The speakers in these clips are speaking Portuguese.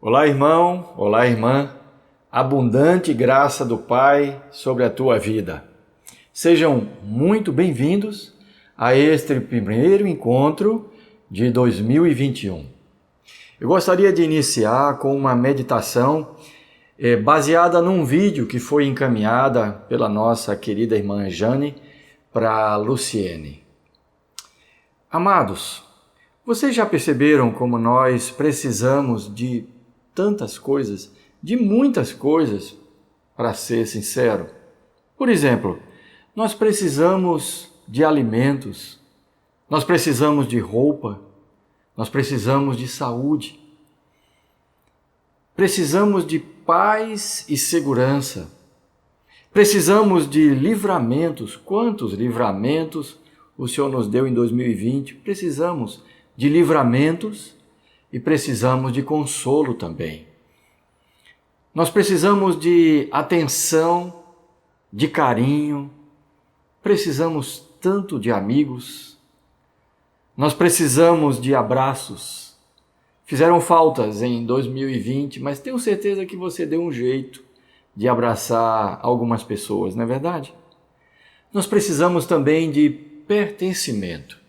Olá, irmão, olá, irmã. Abundante graça do Pai sobre a tua vida. Sejam muito bem-vindos a este primeiro encontro de 2021. Eu gostaria de iniciar com uma meditação baseada num vídeo que foi encaminhada pela nossa querida irmã Jane para Luciene. Amados, vocês já perceberam como nós precisamos de tantas coisas, de muitas coisas, para ser sincero? Por exemplo, nós precisamos de alimentos, nós precisamos de roupa, nós precisamos de saúde, precisamos de paz e segurança, precisamos de livramentos. Quantos livramentos o Senhor nos deu em 2020? Precisamos de livramentos e precisamos de consolo também. Nós precisamos de atenção, de carinho, precisamos tanto de amigos, nós precisamos de abraços. Fizeram faltas em 2020, mas tenho certeza que você deu um jeito de abraçar algumas pessoas, não é verdade? Nós precisamos também de pertencimento.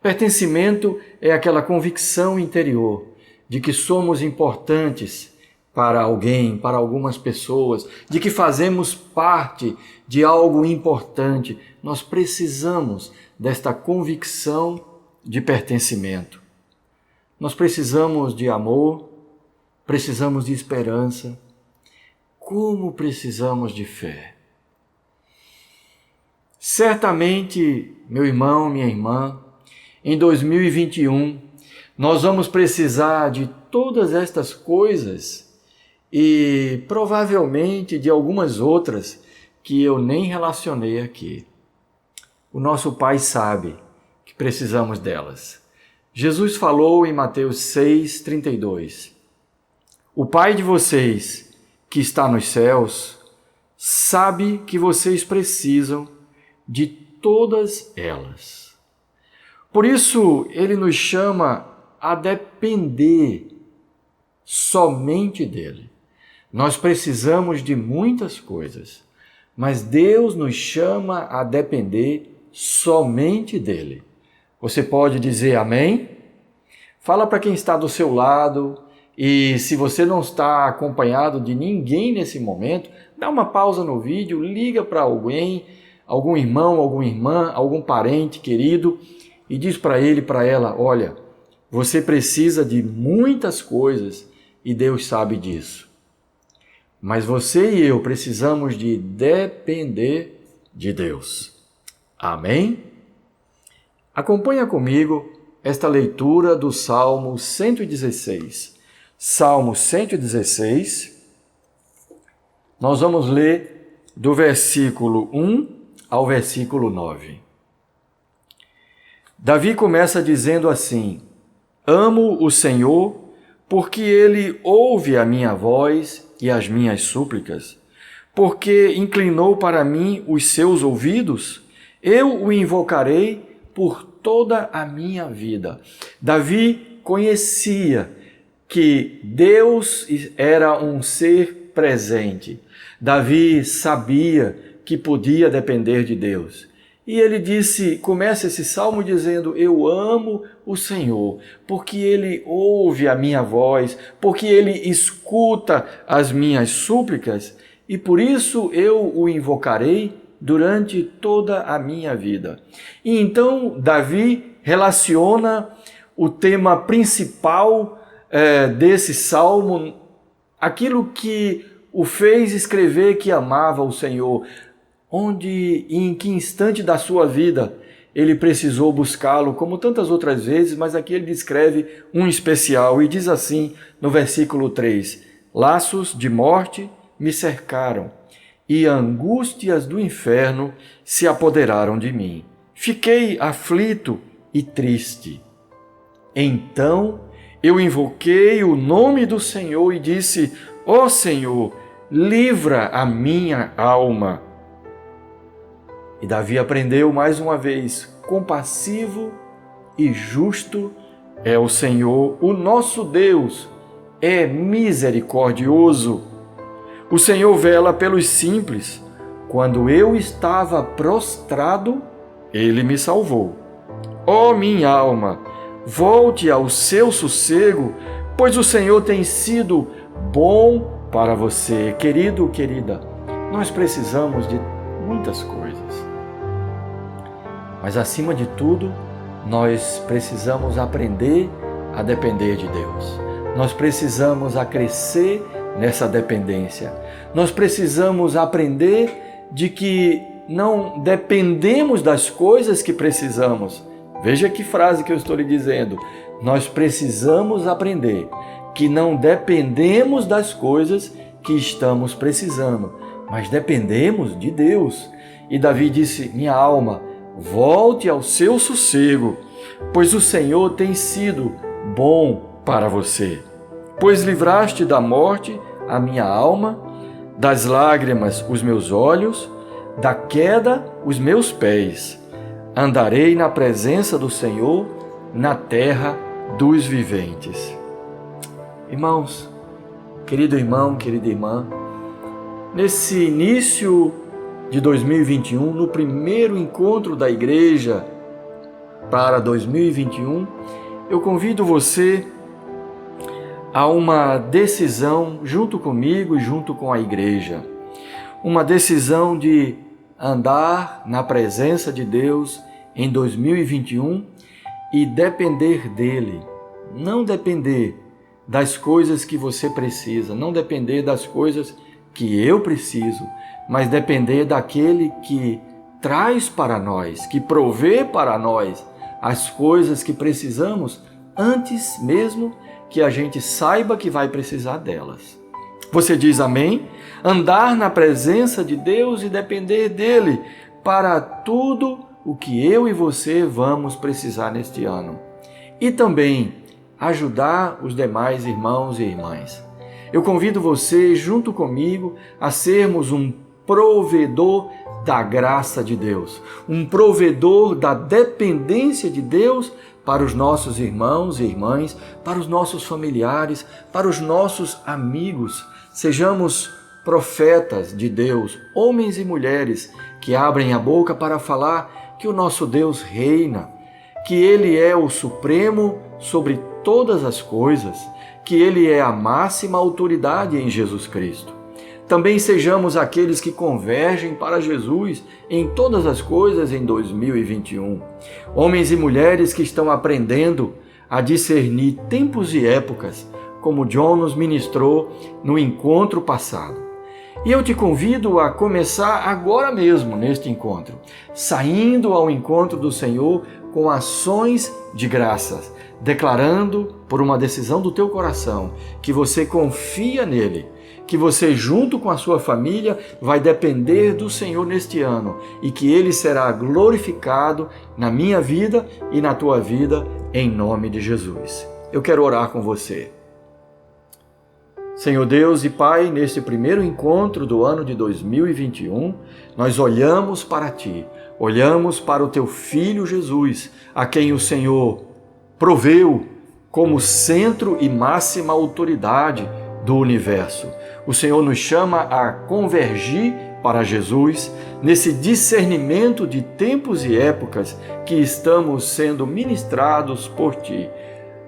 Pertencimento é aquela convicção interior de que somos importantes para alguém, para algumas pessoas, de que fazemos parte de algo importante. Nós precisamos desta convicção de pertencimento. Nós precisamos de amor, precisamos de esperança. Como precisamos de fé? Certamente, meu irmão, minha irmã, em 2021, nós vamos precisar de todas estas coisas e provavelmente de algumas outras que eu nem relacionei aqui. O nosso Pai sabe que precisamos delas. Jesus falou em Mateus 6:32. O Pai de vocês, que está nos céus, sabe que vocês precisam de todas elas. Por isso, Ele nos chama a depender somente dEle. Nós precisamos de muitas coisas, mas Deus nos chama a depender somente dEle. Você pode dizer amém? Fala para quem está do seu lado e se você não está acompanhado de ninguém nesse momento, dá uma pausa no vídeo, liga para alguém, algum irmão, alguma irmã, algum parente querido, e diz para ele, para ela, olha, você precisa de muitas coisas e Deus sabe disso. Mas você e eu precisamos de depender de Deus. Amém? Acompanha comigo esta leitura do Salmo 116. Salmo 116, nós vamos ler do versículo 1 ao versículo 9. Davi começa dizendo assim: amo o Senhor, porque Ele ouve a minha voz e as minhas súplicas, porque inclinou para mim os seus ouvidos, eu o invocarei por toda a minha vida. Davi conhecia que Deus era um ser presente. Davi sabia que podia depender de Deus. E ele começa esse salmo dizendo, eu amo o Senhor, porque Ele ouve a minha voz, porque Ele escuta as minhas súplicas, e por isso eu o invocarei durante toda a minha vida. E então Davi relaciona o tema principal desse salmo, aquilo que o fez escrever que amava o Senhor, onde e em que instante da sua vida ele precisou buscá-lo, como tantas outras vezes, mas aqui ele descreve um especial e diz assim no versículo 3, laços de morte me cercaram e angústias do inferno se apoderaram de mim. Fiquei aflito e triste. Então eu invoquei o nome do Senhor e disse, ó Senhor, livra a minha alma. E Davi aprendeu mais uma vez, compassivo e justo é o Senhor, o nosso Deus, é misericordioso. O Senhor vela pelos simples. Quando eu estava prostrado, Ele me salvou. Ó minha alma, volte ao seu sossego, pois o Senhor tem sido bom para você. Querido, querida, nós precisamos de muitas coisas. Mas acima de tudo, nós precisamos aprender a depender de Deus. Nós precisamos a crescer nessa dependência. Nós precisamos aprender de que não dependemos das coisas que precisamos. Veja que frase que eu estou lhe dizendo. Nós precisamos aprender que não dependemos das coisas que estamos precisando, mas dependemos de Deus. E Davi disse: minha alma, volte ao seu sossego, pois o Senhor tem sido bom para você. Pois livraste da morte a minha alma, das lágrimas os meus olhos, da queda os meus pés. Andarei na presença do Senhor, na terra dos viventes. Irmãos, querido irmão, querida irmã, nesse início de 2021, no primeiro encontro da igreja para 2021, eu convido você a uma decisão junto comigo e junto com a igreja. Uma decisão de andar na presença de Deus em 2021 e depender dele. Não depender das coisas que você precisa, não depender das coisas que eu preciso, mas depender daquele que traz para nós, que provê para nós as coisas que precisamos antes mesmo que a gente saiba que vai precisar delas. Você diz amém? Andar na presença de Deus e depender dele para tudo o que eu e você vamos precisar neste ano. E também ajudar os demais irmãos e irmãs. Eu convido você, junto comigo, a sermos um provedor da graça de Deus, um provedor da dependência de Deus para os nossos irmãos e irmãs, para os nossos familiares, para os nossos amigos. Sejamos profetas de Deus, homens e mulheres que abrem a boca para falar que o nosso Deus reina, que Ele é o supremo sobre todas as coisas, que Ele é a máxima autoridade em Jesus Cristo. Também sejamos aqueles que convergem para Jesus em todas as coisas em 2021. Homens e mulheres que estão aprendendo a discernir tempos e épocas, como John nos ministrou no encontro passado. E eu te convido a começar agora mesmo neste encontro, saindo ao encontro do Senhor com ações de graças, declarando por uma decisão do teu coração que você confia nele, que você junto com a sua família vai depender do Senhor neste ano e que Ele será glorificado na minha vida e na tua vida em nome de Jesus. Eu quero orar com você. Senhor Deus e Pai, neste primeiro encontro do ano de 2021, nós olhamos para Ti, olhamos para o Teu Filho Jesus, a quem o Senhor proveu como centro e máxima autoridade do universo. O Senhor nos chama a convergir para Jesus nesse discernimento de tempos e épocas que estamos sendo ministrados por Ti.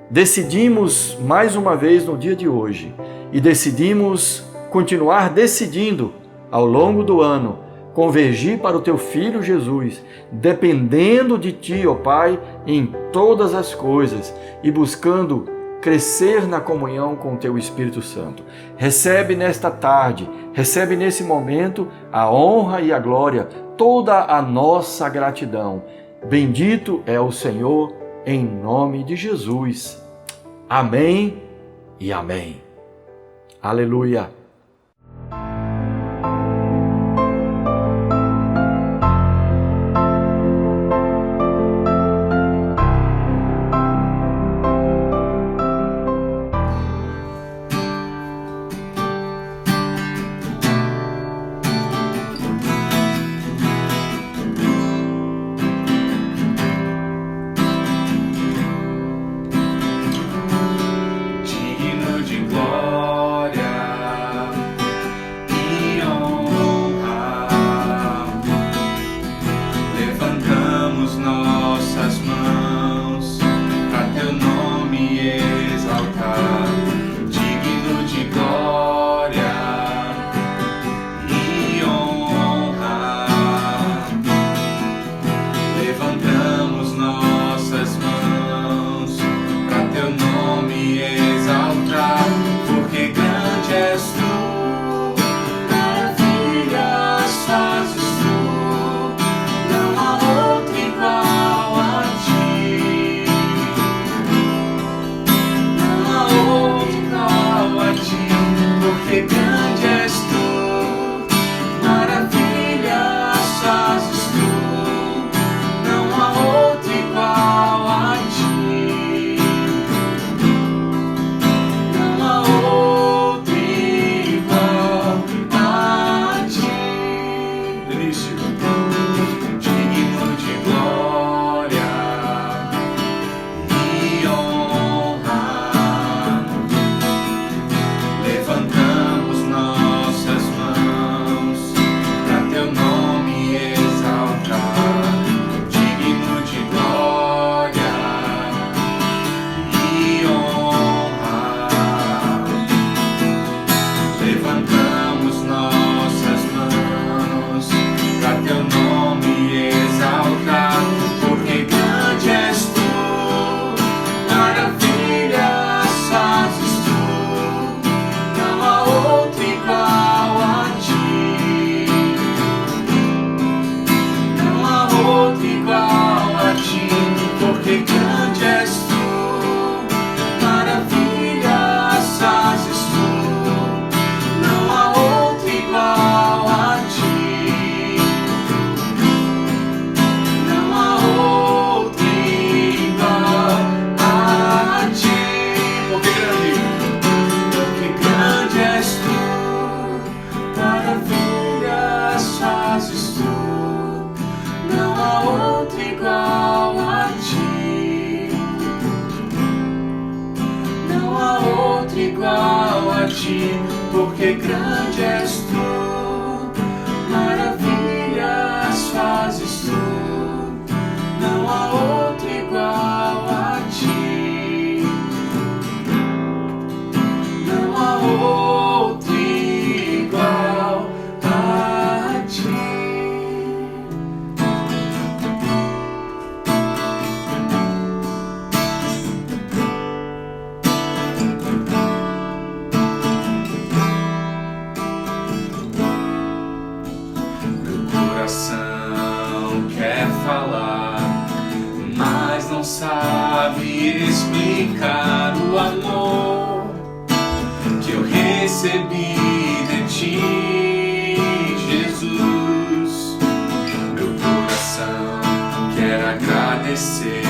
Decidimos mais uma vez no dia de hoje e decidimos continuar decidindo ao longo do ano convergir para o Teu Filho Jesus, dependendo de Ti, ó Pai, em todas as coisas e buscando crescer na comunhão com o Teu Espírito Santo. Recebe nesta tarde, recebe nesse momento a honra e a glória, toda a nossa gratidão. Bendito é o Senhor, em nome de Jesus. Amém e amém. Aleluia. Digno de de glória e honra. Levantamos nossas mãos para teu nome exaltar, digno de glória e honra. Levantamos nossas mãos para teu nome exaltar, porque grande és tu, maravilhas fazes tu, não há outro igual a ti, não há outro igual a ti, porque grande és tu, maravilhas fazes tu, não há outro igual a ti, não há outro igual a ti. Delícia. Digno de glória e honra. Levantamos nossas mãos para teu nome exaltar, digno de glória e honra. Levantamos nossas mãos para teu nome exaltar, porque grande és tu, maravilhas fazes tu, não há outro igual a ti, não há outro igual a ti, porque grande és tu, maravilhas fazes tu, não há outro igual a ti, não há outro igual a ti, porque grande és tu, maravilhas fazes tu, não há outro igual a ti, não há outro igual a ti, porque grande és tu, maravilhas fazes tu, não há outro igual a ti, não há outro igual a ti. Meu coração quer falar, mas não sabe explicar o amor que eu recebi de ti, Jesus. Meu coração quer agradecer,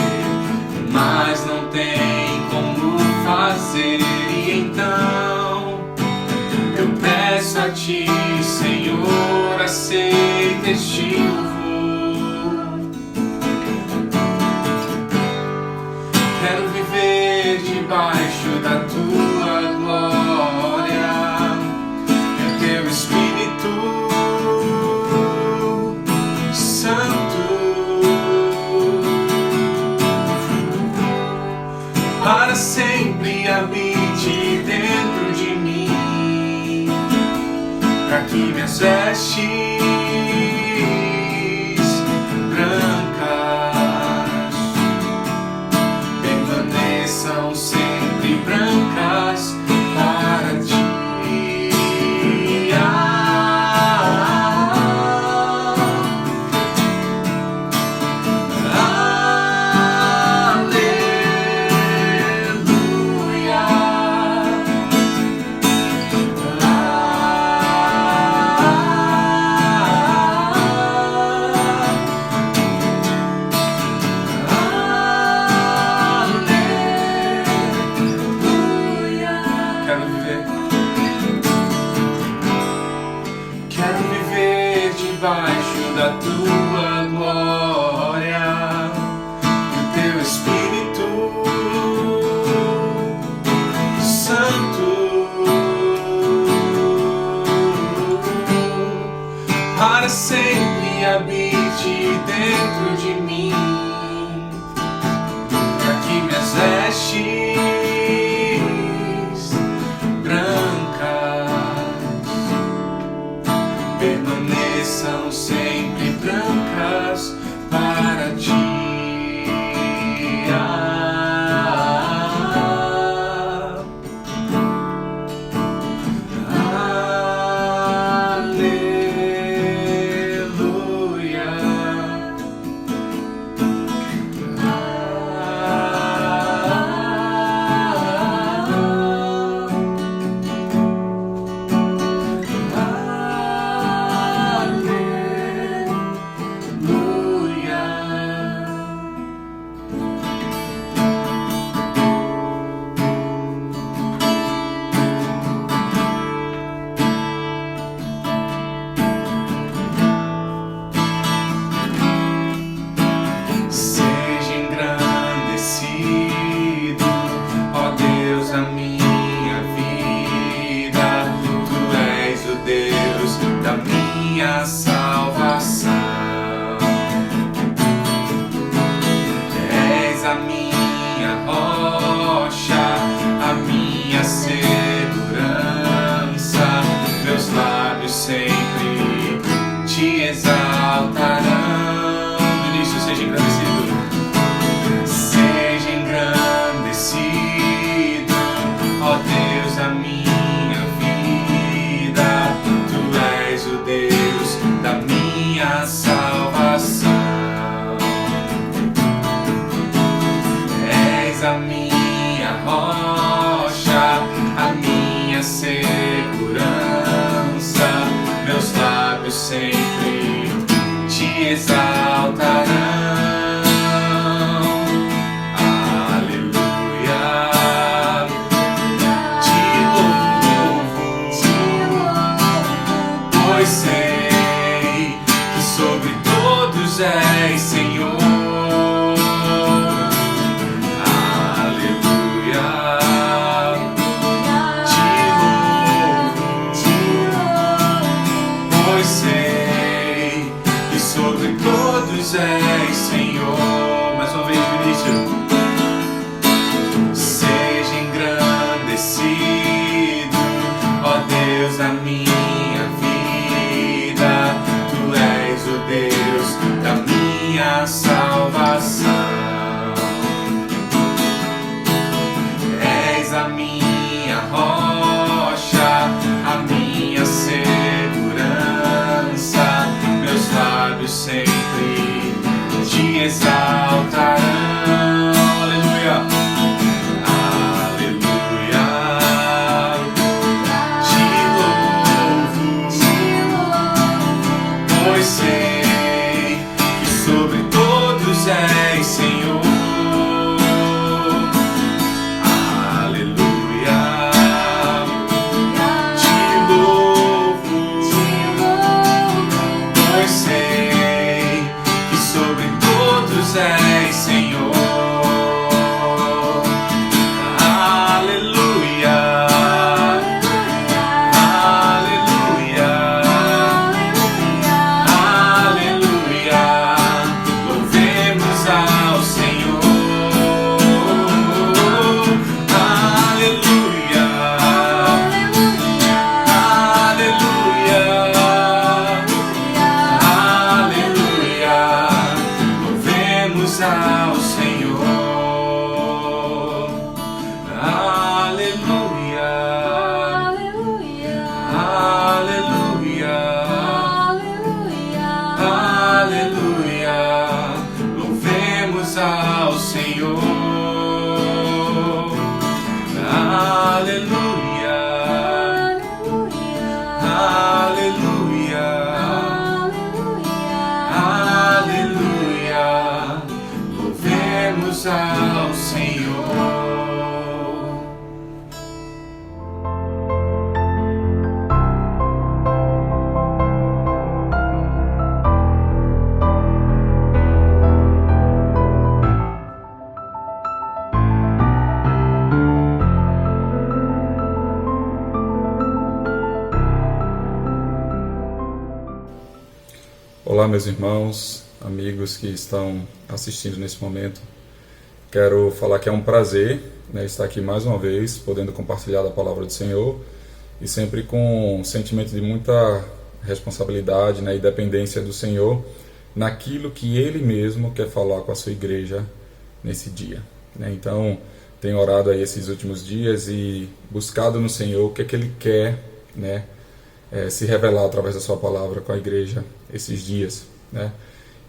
mas não tem como fazer, e então eu peço a ti, Senhor, aceita este louvor. Quero viver debaixo da tua glória, é teu Espírito Santo para sempre habite dentro de mim, para que minhas vestes brancas permaneçam sempre brancas para ti. Debaixo da tua glória e o teu Espírito Santo para sempre habite dentro de mim. Para que minhas vestes brancas permaneçam sempre brancas para ti. Olá, meus irmãos, amigos que estão assistindo nesse momento. Quero falar que é um prazer, né, estar aqui mais uma vez, podendo compartilhar da palavra do Senhor e sempre com um sentimento de muita responsabilidade, né, e dependência do Senhor naquilo que Ele mesmo quer falar com a sua igreja nesse dia, né? Então, tenho orado aí esses últimos dias e buscado no Senhor o que é que Ele quer, né, se revelar através da sua palavra com a igreja esses dias, né?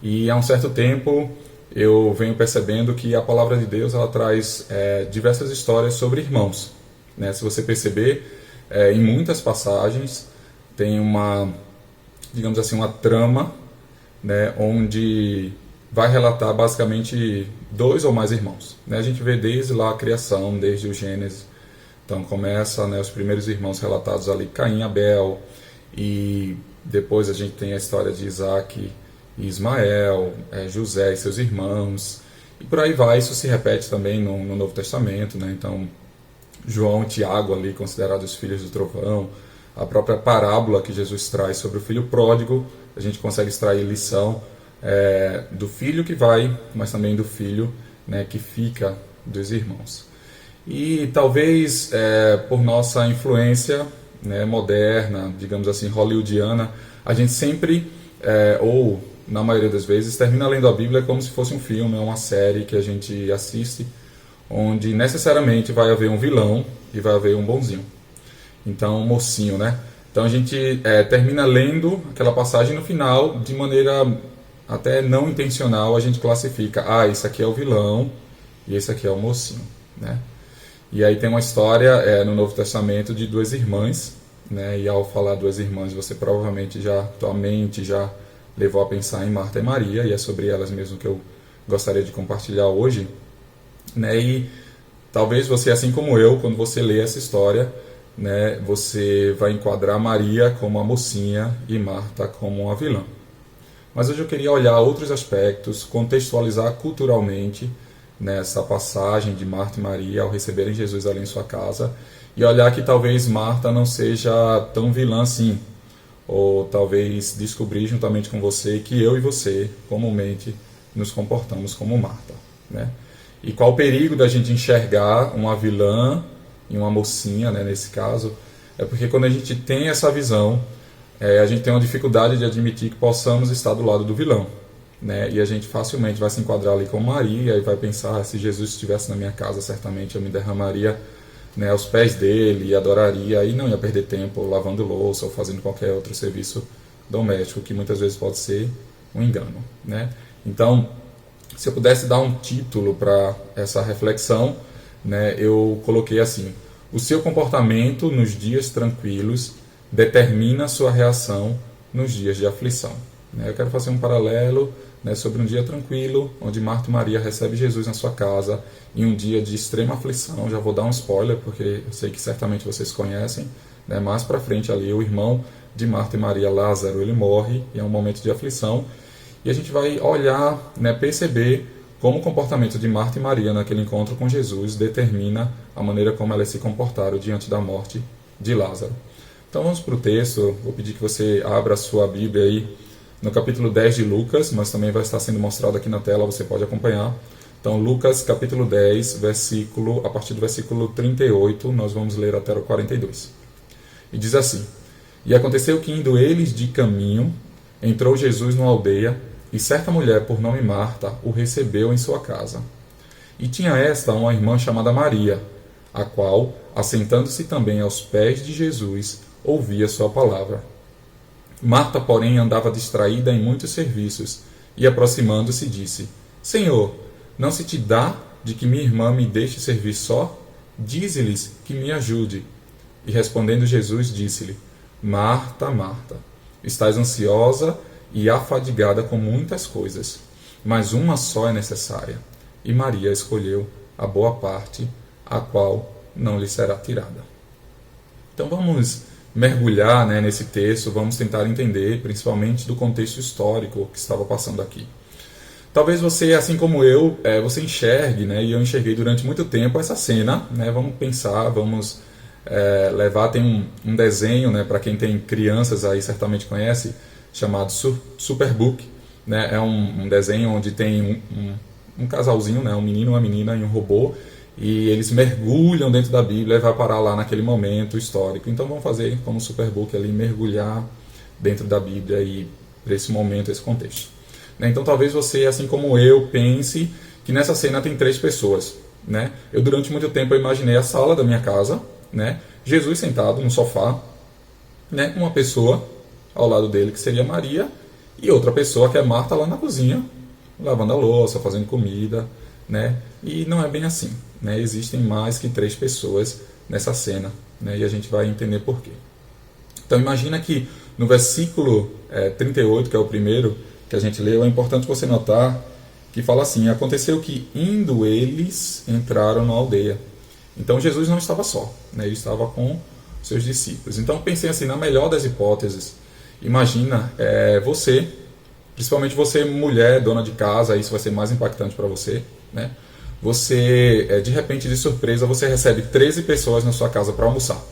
E há um certo tempo eu venho percebendo que a palavra de Deus ela traz diversas histórias sobre irmãos, né? Se você perceber, em muitas passagens tem uma, digamos assim, uma trama, né, onde vai relatar basicamente dois ou mais irmãos, né? A gente vê desde lá a criação, desde o Gênesis. Então começa, né, os primeiros irmãos relatados ali, Caim e Abel, e depois a gente tem a história de Isaac e Ismael, José e seus irmãos, e por aí vai. Isso se repete também no Novo Testamento, né? Então João e Tiago ali considerados filhos do trovão, a própria parábola que Jesus traz sobre o filho pródigo, a gente consegue extrair lição do filho que vai, mas também do filho, né, que fica dos irmãos. E talvez por nossa influência, né, moderna, digamos assim, hollywoodiana, a gente sempre, ou na maioria das vezes, termina lendo a Bíblia como se fosse um filme, uma série que a gente assiste, onde necessariamente vai haver um vilão e vai haver um bonzinho. Então, um mocinho, né? Então a gente termina lendo aquela passagem no final, de maneira até não intencional, a gente classifica, esse aqui é o vilão e esse aqui é o mocinho, né? E aí tem uma história no Novo Testamento de duas irmãs, né? E ao falar duas irmãs, você provavelmente tua mente já levou a pensar em Marta e Maria, e é sobre elas mesmo que eu gostaria de compartilhar hoje, né? E talvez você, assim como eu, quando você lê essa história, né, você vai enquadrar Maria como a mocinha e Marta como a vilã. Mas hoje eu queria olhar outros aspectos, contextualizar culturalmente nessa passagem de Marta e Maria ao receberem Jesus ali em sua casa, e olhar que talvez Marta não seja tão vilã assim, ou talvez descobrir juntamente com você que eu e você comumente nos comportamos como Marta, né? E qual o perigo da gente enxergar uma vilã e uma mocinha, né, nesse caso, porque quando a gente tem essa visão, a gente tem uma dificuldade de admitir que possamos estar do lado do vilão, né? E a gente facilmente vai se enquadrar ali com Maria e vai pensar, se Jesus estivesse na minha casa, certamente eu me derramaria, né, aos pés dele e adoraria, e não ia perder tempo lavando louça ou fazendo qualquer outro serviço doméstico, que muitas vezes pode ser um engano, né? Então, se eu pudesse dar um título para essa reflexão, né, eu coloquei assim: o seu comportamento nos dias tranquilos determina a sua reação nos dias de aflição. Eu quero fazer um paralelo, né, sobre um dia tranquilo, onde Marta e Maria recebem Jesus na sua casa, em um dia de extrema aflição. Já vou dar um spoiler, porque eu sei que certamente vocês conhecem, né? Mais para frente ali, o irmão de Marta e Maria, Lázaro, ele morre, e é um momento de aflição, e a gente vai olhar, né, perceber como o comportamento de Marta e Maria naquele encontro com Jesus determina a maneira como elas se comportaram diante da morte de Lázaro. Então vamos para o texto. Vou pedir que você abra a sua Bíblia aí no capítulo 10 de Lucas, mas também vai estar sendo mostrado aqui na tela, você pode acompanhar. Então Lucas capítulo 10, a partir do versículo 38, nós vamos ler até o 42. E diz assim: E aconteceu que, indo eles de caminho, entrou Jesus numa aldeia, e certa mulher, por nome Marta, o recebeu em sua casa. E tinha esta uma irmã chamada Maria, a qual, assentando-se também aos pés de Jesus, ouvia sua palavra. Marta, porém, andava distraída em muitos serviços, e aproximando-se disse: Senhor, não se te dá de que minha irmã me deixe servir só? Dize-lhes que me ajude. E respondendo Jesus, disse-lhe: Marta, Marta, estás ansiosa e afadigada com muitas coisas, mas uma só é necessária, e Maria escolheu a boa parte, a qual não lhe será tirada. Então vamos mergulhar, né, nesse texto, vamos tentar entender, principalmente do contexto histórico que estava passando aqui. Talvez você, assim como eu, você enxergue, né, e eu enxerguei durante muito tempo essa cena, né? Vamos pensar, vamos levar, tem um desenho, né, para quem tem crianças aí certamente conhece, chamado Superbook, né? É um desenho onde tem um casalzinho, né? Um menino, uma menina e um robô, e eles mergulham dentro da Bíblia e vai parar lá naquele momento histórico. Então vamos fazer como Superbook ali, mergulhar dentro da Bíblia e para esse momento, esse contexto. Né? Então talvez você, assim como eu, pense que nessa cena tem 3 pessoas. Né? Eu durante muito tempo eu imaginei a sala da minha casa, né? Jesus sentado no sofá, né? Uma pessoa ao lado dele que seria Maria e outra pessoa que é Marta lá na cozinha, lavando a louça, fazendo comida, né? E não é bem assim, né? Existem mais que 3 pessoas nessa cena, né? E a gente vai entender por quê. Então imagina que no versículo 38, que é o primeiro que a gente leu, é importante você notar que fala assim: aconteceu que indo eles entraram na aldeia. Então Jesus não estava só, né? Ele estava com seus discípulos. Então pensei assim, na melhor das hipóteses, imagina você, principalmente você mulher, dona de casa, isso vai ser mais impactante para você, né? Você, de repente, de surpresa, você recebe 13 pessoas na sua casa para almoçar.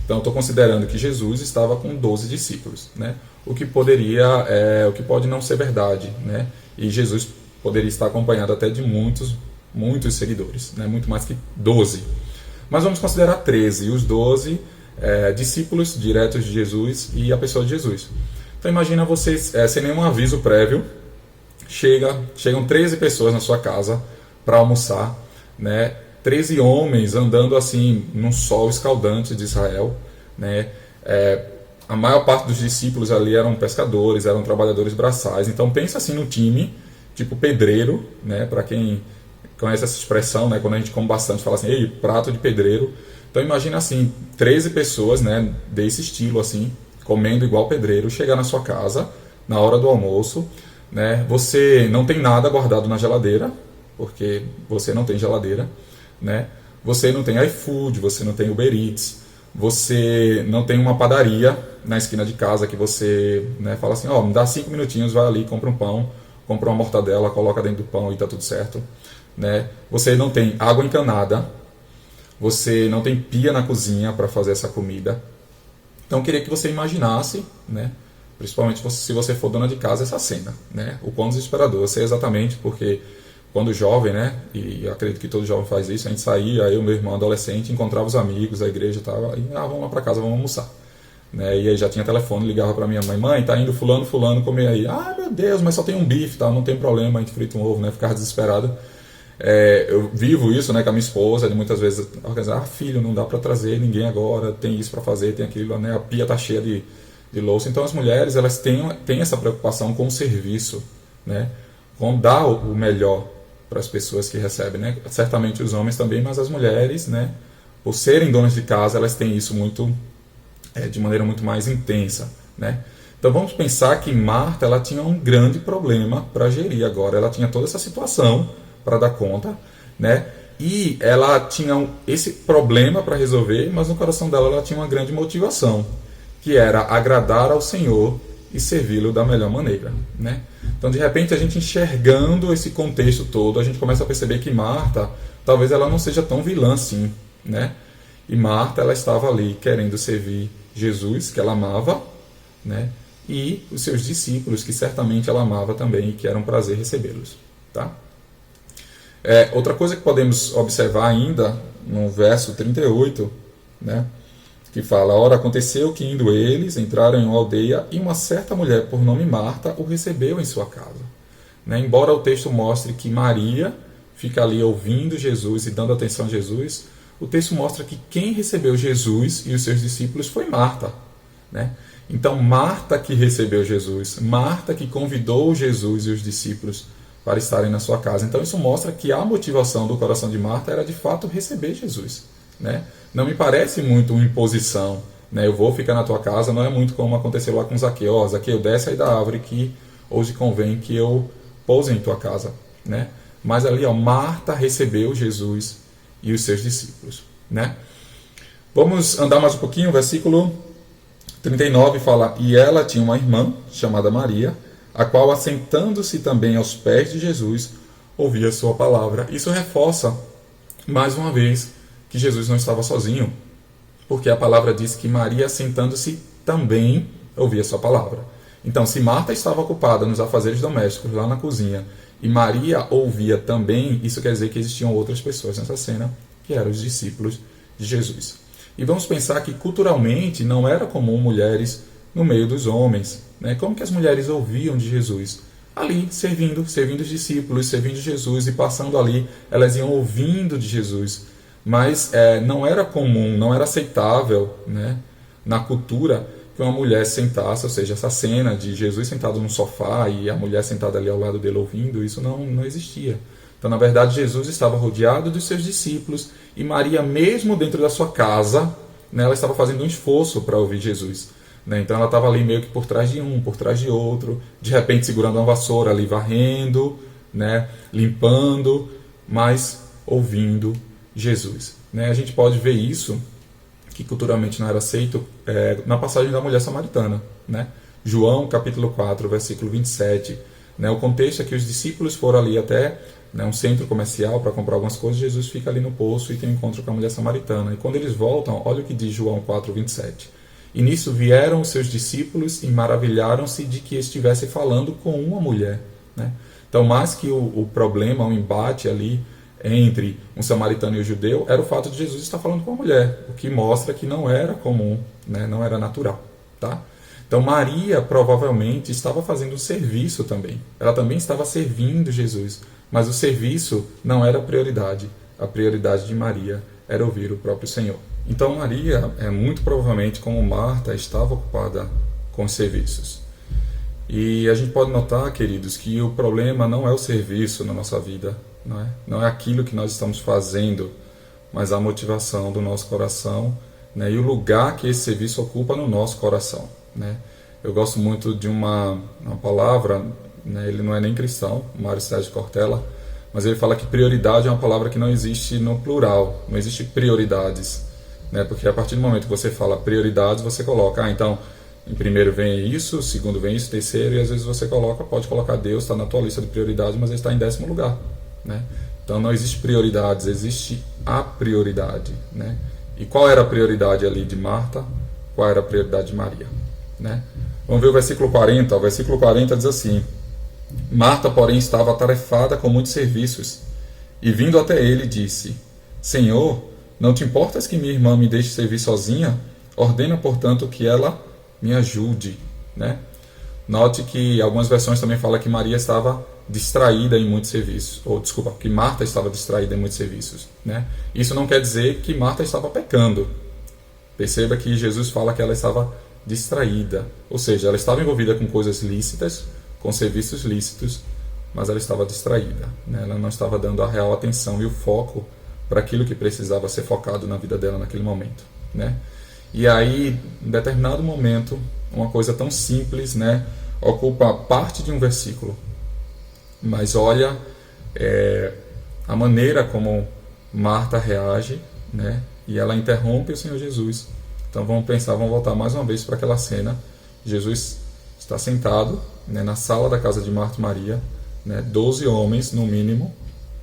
Então eu estou considerando que Jesus estava com 12 discípulos, né? O que pode não ser verdade, né? E Jesus poderia estar acompanhado até de muitos seguidores, né? Muito mais que 12. Mas vamos considerar 13, e os 12 discípulos diretos de Jesus e a pessoa de Jesus. Então imagina vocês, sem nenhum aviso prévio, chegam 13 pessoas na sua casa para almoçar, né? 13 homens andando assim num sol escaldante de Israel, né? A maior parte dos discípulos ali eram pescadores, eram trabalhadores braçais. Então pensa assim no time, tipo pedreiro, né? Para quem conhece essa expressão, né? Quando a gente come bastante, fala assim, ei, prato de pedreiro. Então imagina assim, 13 pessoas, né? Desse estilo assim, comendo igual pedreiro, chegar na sua casa na hora do almoço, né? Você não tem nada guardado na geladeira, porque você não tem geladeira, né? Você não tem iFood, você não tem Uber Eats, você não tem uma padaria na esquina de casa que você, né, fala assim, me dá 5 minutinhos, vai ali, compra um pão, compra uma mortadela, coloca dentro do pão e tá tudo certo, né? Você não tem água encanada, você não tem pia na cozinha para fazer essa comida. Então eu queria que você imaginasse, né, principalmente se você for dona de casa, essa cena, né? O quão desesperador. Eu sei exatamente porque quando jovem, né, e eu acredito que todo jovem faz isso, a gente saía, eu, meu irmão adolescente, encontrava os amigos, a igreja e tal, e vamos lá para casa, vamos almoçar. Né, e aí já tinha telefone, ligava para minha mãe, tá indo fulano comer aí. Meu Deus, mas só tem um bife, tá? Não tem problema, a gente frita um ovo, né? Ficava desesperado. Eu vivo isso, né, com a minha esposa, de muitas vezes organizar, filho, não dá para trazer ninguém agora, tem isso para fazer, tem aquilo, né? A pia tá cheia de louça. Então as mulheres, elas têm essa preocupação com o serviço, né? Com dar o melhor para as pessoas que recebem, né? Certamente os homens também, mas as mulheres, né, por serem donas de casa, elas têm isso muito de maneira muito mais intensa, né? Então vamos pensar que Marta, ela tinha um grande problema para gerir agora, ela tinha toda essa situação para dar conta, né? E ela tinha esse problema para resolver, mas no coração dela ela tinha uma grande motivação, que era agradar ao Senhor e servi-lo da melhor maneira, né? Então, de repente, a gente enxergando esse contexto todo, a gente começa a perceber que Marta, talvez ela não seja tão vilã assim, né? E Marta, ela estava ali querendo servir Jesus, que ela amava, né? E os seus discípulos, que certamente ela amava também e que era um prazer recebê-los, tá? Outra coisa que podemos observar ainda no verso 38, né? Que fala, ora, aconteceu que indo eles, entraram em uma aldeia e uma certa mulher por nome Marta o recebeu em sua casa. Né? Embora o texto mostre que Maria fica ali ouvindo Jesus e dando atenção a Jesus, o texto mostra que quem recebeu Jesus e os seus discípulos foi Marta. Né? Então Marta que recebeu Jesus, Marta que convidou Jesus e os discípulos para estarem na sua casa. Então isso mostra que a motivação do coração de Marta era de fato receber Jesus. Né? Não me parece muito uma imposição, né? Eu vou ficar na tua casa, não é muito como aconteceu lá com Zaqueu. Zaqueu, desce aí da árvore que hoje convém que eu pouse em tua casa, né? Mas ali, Marta recebeu Jesus e os seus discípulos, né? Vamos andar mais um pouquinho, o versículo 39 fala, e ela tinha uma irmã chamada Maria, a qual, assentando-se também aos pés de Jesus, ouvia sua palavra. Isso reforça, mais uma vez, que Jesus não estava sozinho, porque a palavra diz que Maria, sentando-se, também ouvia sua palavra. Então, se Marta estava ocupada nos afazeres domésticos, lá na cozinha, e Maria ouvia também, isso quer dizer que existiam outras pessoas nessa cena, que eram os discípulos de Jesus. E vamos pensar que culturalmente não era comum mulheres no meio dos homens, né? Como que as mulheres ouviam de Jesus? Ali, servindo os discípulos, servindo Jesus e passando ali, elas iam ouvindo de Jesus. Mas não era comum, não era aceitável, né, na cultura que uma mulher sentasse, ou seja, essa cena de Jesus sentado num sofá e a mulher sentada ali ao lado dele ouvindo, isso não existia. Então, na verdade, Jesus estava rodeado dos seus discípulos e Maria, mesmo dentro da sua casa, né, ela estava fazendo um esforço para ouvir Jesus. Né? Então, ela estava ali meio que por trás de um, por trás de outro, de repente segurando uma vassoura ali, varrendo, né, limpando, mas ouvindo Jesus. Né? A gente pode ver isso, que culturalmente não era aceito, na passagem da mulher samaritana. Né? João, capítulo 4, versículo 27. Né? O contexto é que os discípulos foram ali até, né, um centro comercial para comprar algumas coisas. Jesus fica ali no poço e tem um encontro com a mulher samaritana. E quando eles voltam, olha o que diz João 4, 27. E nisso vieram os seus discípulos e maravilharam-se de que estivesse falando com uma mulher. Né? Então, mais que o problema, o embate ali entre um samaritano e um judeu, era o fato de Jesus estar falando com uma mulher, o que mostra que não era comum, né? Não era natural. Tá? Então, Maria provavelmente estava fazendo um serviço também. Ela também estava servindo Jesus, mas o serviço não era a prioridade. A prioridade de Maria era ouvir o próprio Senhor. Então, Maria, muito provavelmente, como Marta, estava ocupada com os serviços. E a gente pode notar, queridos, que o problema não é o serviço na nossa vida, não é aquilo que nós estamos fazendo, mas a motivação do nosso coração, né, e o lugar que esse serviço ocupa no nosso coração. Né? Eu gosto muito de uma palavra, né, ele não é nem cristão, Mário Sérgio Cortella, mas ele fala que prioridade é uma palavra que não existe no plural, não existe prioridades. Né? Porque a partir do momento que você fala prioridades, você coloca, então, em primeiro vem isso, segundo vem isso, terceiro, e às vezes você pode colocar Deus, está na tua lista de prioridades, mas ele está em 10º lugar. Né? Então não existe prioridades, existe a prioridade. Né? E qual era a prioridade ali de Marta? Qual era a prioridade de Maria? Né? Vamos ver o versículo 40. O versículo 40 diz assim: Marta, porém, estava atarefada com muitos serviços, e vindo até ele, disse: Senhor, não te importas que minha irmã me deixe servir sozinha? Ordena, portanto, que ela me ajude. Né? Note que algumas versões também falam que Maria estava distraída em muitos serviços. Ou, desculpa, que Marta estava distraída em muitos serviços. Né? Isso não quer dizer que Marta estava pecando. Perceba que Jesus fala que ela estava distraída. Ou seja, ela estava envolvida com coisas lícitas, com serviços lícitos, mas ela estava distraída. Né? Ela não estava dando a real atenção e o foco para aquilo que precisava ser focado na vida dela naquele momento. Né? E aí, em determinado momento, uma coisa tão simples, né, ocupa parte de um versículo. Mas olha a maneira como Marta reage, né, e ela interrompe o Senhor Jesus. Então vamos voltar mais uma vez para aquela cena. Jesus está sentado, né, na sala da casa de Marta e Maria, né, 12 homens no mínimo,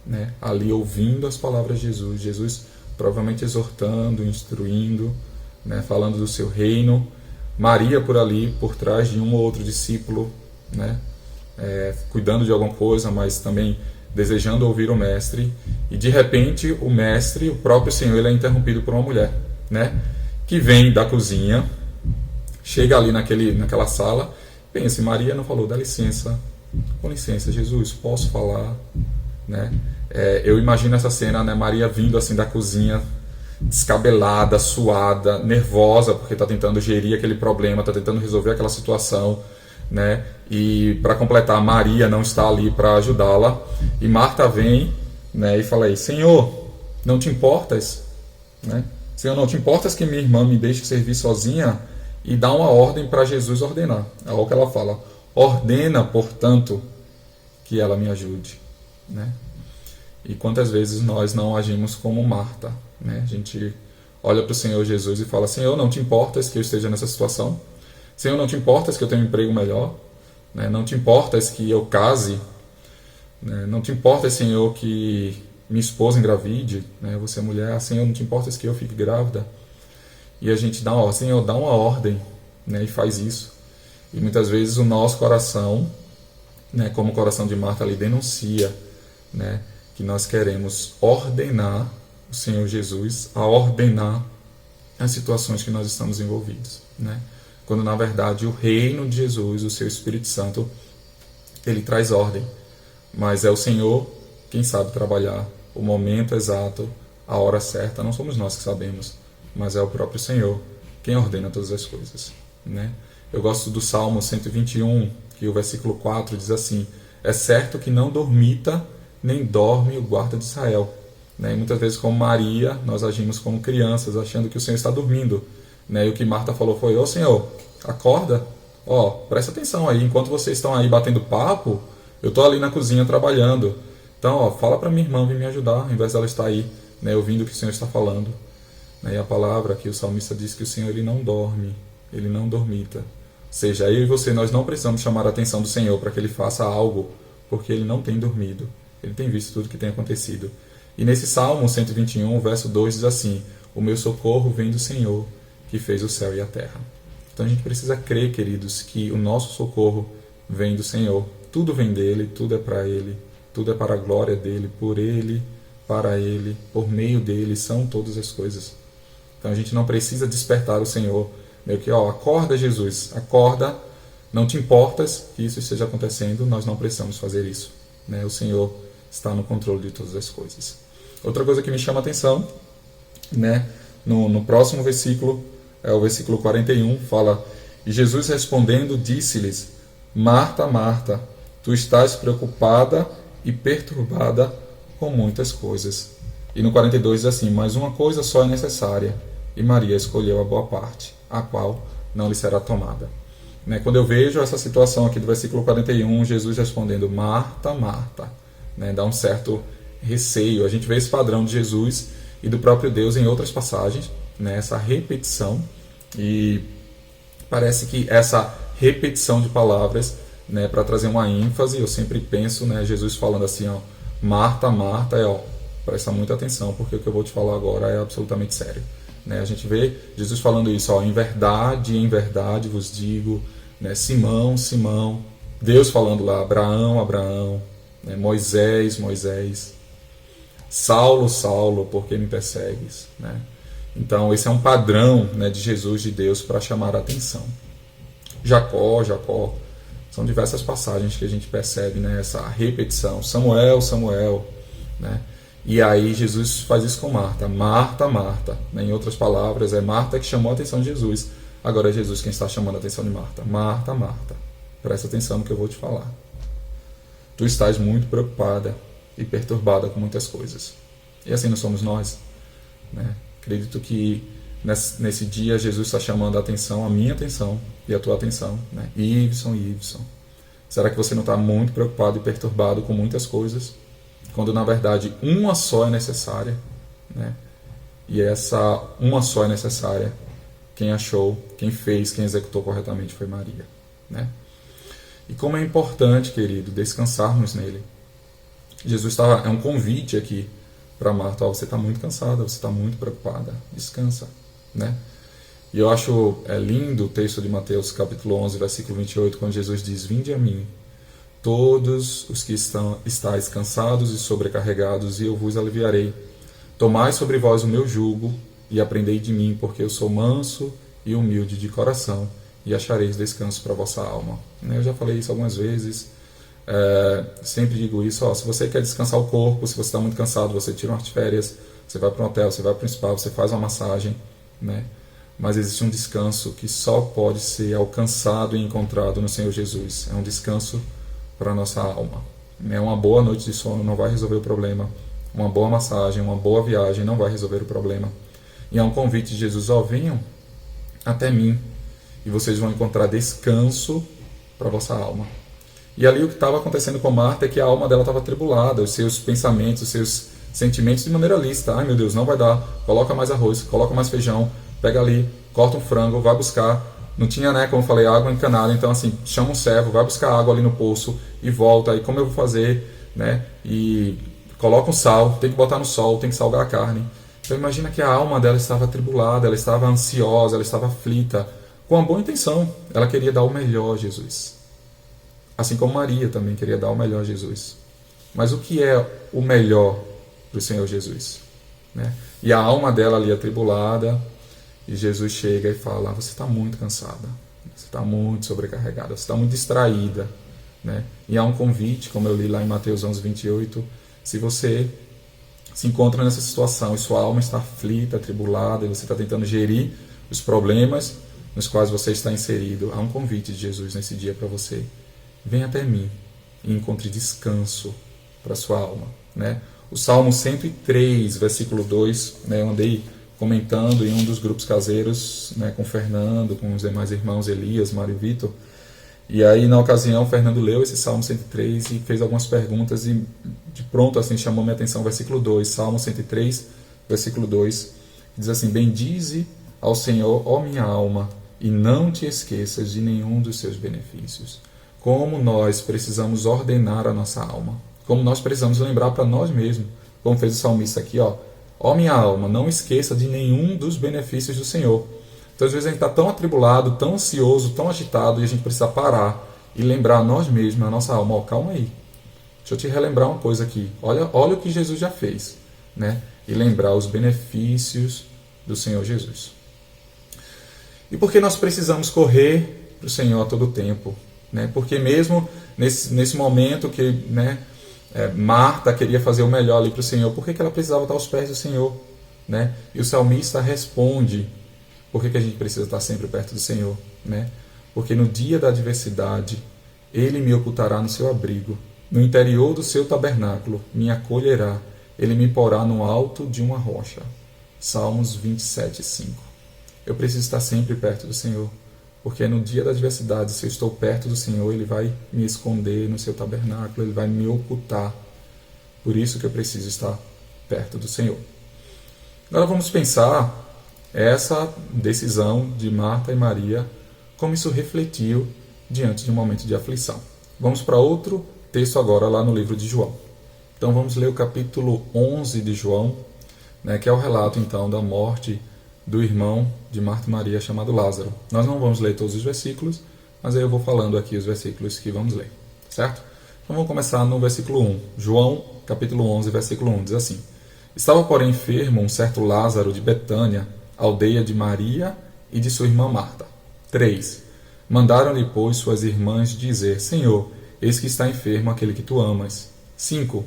né, ali ouvindo as palavras de Jesus. Jesus provavelmente exortando, instruindo, né, falando do seu reino. Maria por ali, por trás de um ou outro discípulo, né, cuidando de alguma coisa, mas também desejando ouvir o mestre. E de repente o mestre, o próprio Senhor, ele é interrompido por uma mulher, né, que vem da cozinha, chega ali naquela sala, pensa, Maria não falou, dá licença, com licença, Jesus, posso falar? Né? Eu imagino essa cena, né, Maria vindo assim da cozinha, descabelada, suada, nervosa, porque está tentando gerir aquele problema, está tentando resolver aquela situação, né? E para completar, Maria não está ali para ajudá-la, e Marta vem, né, e fala aí, Senhor, não te importas? Né? Senhor, não te importas que minha irmã me deixe servir sozinha? E dá uma ordem para Jesus ordenar. É o que ela fala, ordena, portanto, que ela me ajude. Né? E quantas vezes nós não agimos como Marta? Né? A gente olha para o Senhor Jesus e fala, Senhor, não te importas que eu esteja nessa situação? Senhor, não te importas que eu tenha um emprego melhor? Né? Não te importas que eu case? Né? Não te importas, Senhor, que minha esposa engravide? Né? Você é mulher, Senhor, não te importas que eu fique grávida? E a gente dá uma ordem, Senhor, dá uma ordem, né? E faz isso. E muitas vezes o nosso coração, né, como o coração de Marta ali denuncia, né, que nós queremos ordenar o Senhor Jesus a ordenar as situações que nós estamos envolvidos, né? Quando na verdade o reino de Jesus, o seu Espírito Santo, ele traz ordem, mas é o Senhor quem sabe trabalhar o momento exato, a hora certa. Não somos nós que sabemos, mas é o próprio Senhor quem ordena todas as coisas, né? Eu gosto do Salmo 121, que o versículo 4 diz assim: é certo que não dormita nem dorme o guarda de Israel, né? E muitas vezes, como Maria, nós agimos como crianças, achando que o Senhor está dormindo, né? E o que Marta falou foi: ô Senhor, acorda, ó, presta atenção aí, enquanto vocês estão aí batendo papo, eu estou ali na cozinha trabalhando. Então, ó, fala para minha irmã vir me ajudar, ao invés dela estar aí, né, ouvindo o que o Senhor está falando. Né? E a palavra que o salmista diz que o Senhor ele não dorme, ele não dormita. Ou seja, eu e você, nós não precisamos chamar a atenção do Senhor para que Ele faça algo, porque Ele não tem dormido. Ele tem visto tudo que tem acontecido. E nesse Salmo 121, verso 2 diz assim: o meu socorro vem do Senhor, que fez o céu e a terra. Então a gente precisa crer, queridos, que o nosso socorro vem do Senhor. Tudo vem dEle, tudo é para Ele, tudo é para a glória dEle, por Ele, para Ele, por meio dEle, são todas as coisas. Então a gente não precisa despertar o Senhor, meio que, ó, acorda Jesus, acorda, não te importas que isso esteja acontecendo, nós não precisamos fazer isso, né? O Senhor está no controle de todas as coisas. Outra coisa que me chama a atenção, né, no próximo versículo, é o versículo 41, fala: e Jesus respondendo disse-lhes: Marta, Marta, tu estás preocupada e perturbada com muitas coisas. E no 42 diz assim: mas uma coisa só é necessária, e Maria escolheu a boa parte, a qual não lhe será tomada. Né? Quando eu vejo essa situação aqui do versículo 41, Jesus respondendo: Marta, Marta, né? Dá um certo receio. A gente vê esse padrão de Jesus e do próprio Deus em outras passagens, né? Essa repetição, e parece que essa repetição de palavras, né, para trazer uma ênfase, eu sempre penso, né, Jesus falando assim, ó, Marta, Marta, ó, presta muita atenção, porque o que eu vou te falar agora é absolutamente sério. Né? A gente vê Jesus falando isso, ó, em verdade vos digo, né, Simão, Simão, Deus falando lá, Abraão, Abraão, né, Moisés, Moisés, Saulo, Saulo, por que me persegues? Né? Então esse é um padrão, né, de Jesus, de Deus, para chamar a atenção. Jacó, Jacó, são diversas passagens que a gente percebe, né, essa repetição, Samuel, Samuel, né? E aí Jesus faz isso com Marta, Marta, Marta, né? Em outras palavras, é Marta que chamou a atenção de Jesus, agora é Jesus quem está chamando a atenção de Marta. Marta, Marta, presta atenção no que eu vou te falar. Tu estás muito preocupada e perturbada com muitas coisas. E assim não somos nós, né? Acredito que nesse dia Jesus está chamando a atenção, a minha atenção e a tua atenção, né? Iveson, será que você não está muito preocupado e perturbado com muitas coisas, quando na verdade uma só é necessária, né? E essa uma só é necessária, quem achou, quem fez, quem executou corretamente foi Maria, né? E como é importante, querido, descansarmos nele. Jesus é um convite aqui para Marta: ó, você está muito cansada, você está muito preocupada, descansa, né? E eu acho lindo o texto de Mateus capítulo 11, versículo 28, quando Jesus diz: vinde a mim, todos os que estáis cansados e sobrecarregados, e eu vos aliviarei. Tomai sobre vós o meu jugo e aprendei de mim, porque eu sou manso e humilde de coração, e achareis descanso para a vossa alma. Eu já falei isso algumas vezes, sempre digo isso, ó, se você quer descansar o corpo, se você está muito cansado, você tira umas férias, você vai para um hotel, você vai para um spa, você faz uma massagem, né? Mas existe um descanso que só pode ser alcançado e encontrado no Senhor Jesus. É um descanso para a nossa alma. Uma boa noite de sono não vai resolver o problema. Uma boa massagem, uma boa viagem não vai resolver o problema. E é um convite de Jesus: ó, venham até mim e vocês vão encontrar descanso para a vossa alma. E ali o que estava acontecendo com Marta é que a alma dela estava atribulada, os seus pensamentos, os seus sentimentos de maneira lícita. Ai meu Deus, não vai dar, coloca mais arroz, coloca mais feijão, pega ali, corta um frango, vai buscar. Não tinha, né, como eu falei, água encanada, então assim, chama um servo, vai buscar água ali no poço e volta. E como eu vou fazer, né? E coloca um sal, tem que botar no sol, tem que salgar a carne. Então imagina que a alma dela estava atribulada, ela estava ansiosa, ela estava aflita, com a boa intenção. Ela queria dar o melhor a Jesus. Assim como Maria também queria dar o melhor a Jesus. Mas o que é o melhor para o Senhor Jesus? Né? E a alma dela ali atribulada, e Jesus chega e fala: você está muito cansada, você está muito sobrecarregada, você está muito distraída. Né? E há um convite, como eu li lá em Mateus 11:28, se você se encontra nessa situação e sua alma está aflita, atribulada, e você está tentando gerir os problemas nos quais você está inserido, há um convite de Jesus nesse dia para você: venha até mim e encontre descanso para sua alma. Né? O Salmo 103, versículo 2, né, eu andei comentando em um dos grupos caseiros, né, com o Fernando, com os demais irmãos Elias, Mário e Vitor. E aí, na ocasião, o Fernando leu esse Salmo 103 e fez algumas perguntas, e de pronto assim chamou minha atenção o versículo 2, Salmo 103, versículo 2, diz assim: bendize ao Senhor, ó minha alma, e não te esqueças de nenhum dos seus benefícios. Como nós precisamos ordenar a nossa alma, como nós precisamos lembrar para nós mesmos, como fez o salmista aqui, ó minha alma, não esqueça de nenhum dos benefícios do Senhor. Então, às vezes a gente está tão atribulado, tão ansioso, tão agitado, e a gente precisa parar e lembrar a nós mesmos, a nossa alma: calma aí, deixa eu te relembrar uma coisa aqui, olha o que Jesus já fez, né? E lembrar os benefícios do Senhor Jesus. E por que nós precisamos correr para o Senhor a todo tempo? Né? Porque mesmo nesse momento que, né, Marta queria fazer o melhor ali para o Senhor, por que ela precisava estar aos pés do Senhor? Né? E o salmista responde: por que a gente precisa estar sempre perto do Senhor? Né? Porque no dia da adversidade, Ele me ocultará no seu abrigo, no interior do seu tabernáculo me acolherá, Ele me porá no alto de uma rocha. Salmos 27:5. Eu preciso estar sempre perto do Senhor, porque no dia da adversidade, se eu estou perto do Senhor, Ele vai me esconder no seu tabernáculo, Ele vai me ocultar. Por isso que eu preciso estar perto do Senhor. Agora vamos pensar essa decisão de Marta e Maria, como isso refletiu diante de um momento de aflição. Vamos para outro texto agora, lá no livro de João. Então vamos ler o capítulo 11 de João, né, que é o relato então da morte do irmão de Marta e Maria, chamado Lázaro. Nós não vamos ler todos os versículos, mas aí eu vou falando aqui os versículos que vamos ler, certo? Então vamos começar no versículo 1. João, capítulo 11, versículo 1, diz assim: estava, porém, enfermo um certo Lázaro de Betânia, aldeia de Maria e de sua irmã Marta. 3. Mandaram-lhe, pois, suas irmãs dizer: Senhor, eis que está enfermo aquele que tu amas. 5.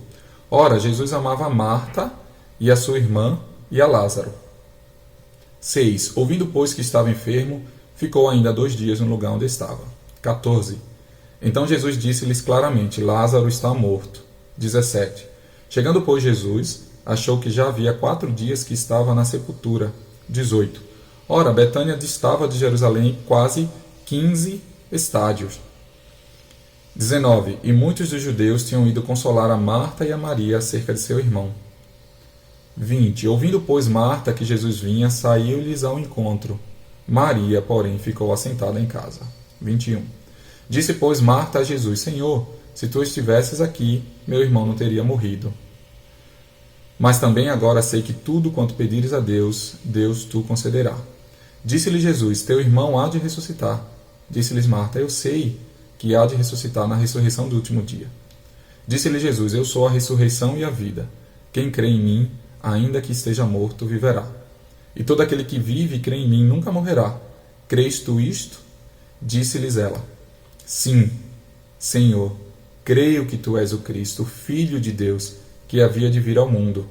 Ora, Jesus amava a Marta e a sua irmã e a Lázaro. 6. Ouvindo, pois, que estava enfermo, ficou ainda 2 dias no lugar onde estava. 14. Então Jesus disse-lhes claramente: Lázaro está morto. 17. Chegando, pois, Jesus, achou que já havia 4 dias que estava na sepultura. 18. Ora, Betânia distava de Jerusalém quase 15 estádios. 19. E muitos dos judeus tinham ido consolar a Marta e a Maria acerca de seu irmão. 20. Ouvindo, pois, Marta que Jesus vinha, saiu-lhes ao encontro. Maria, porém, ficou assentada em casa. 21. Disse, pois, Marta a Jesus: Senhor, se tu estivesses aqui, meu irmão não teria morrido. Mas também agora sei que tudo quanto pedires a Deus, Deus tu concederá. Disse-lhe Jesus: teu irmão há de ressuscitar. Disse-lhes Marta: eu sei que há de ressuscitar na ressurreição do último dia. Disse-lhe Jesus: eu sou a ressurreição e a vida. Quem crê em mim, ainda que esteja morto, viverá. E todo aquele que vive e crê em mim nunca morrerá. Crês tu isto? Disse-lhes ela: sim, Senhor, creio que tu és o Cristo, o Filho de Deus, que havia de vir ao mundo.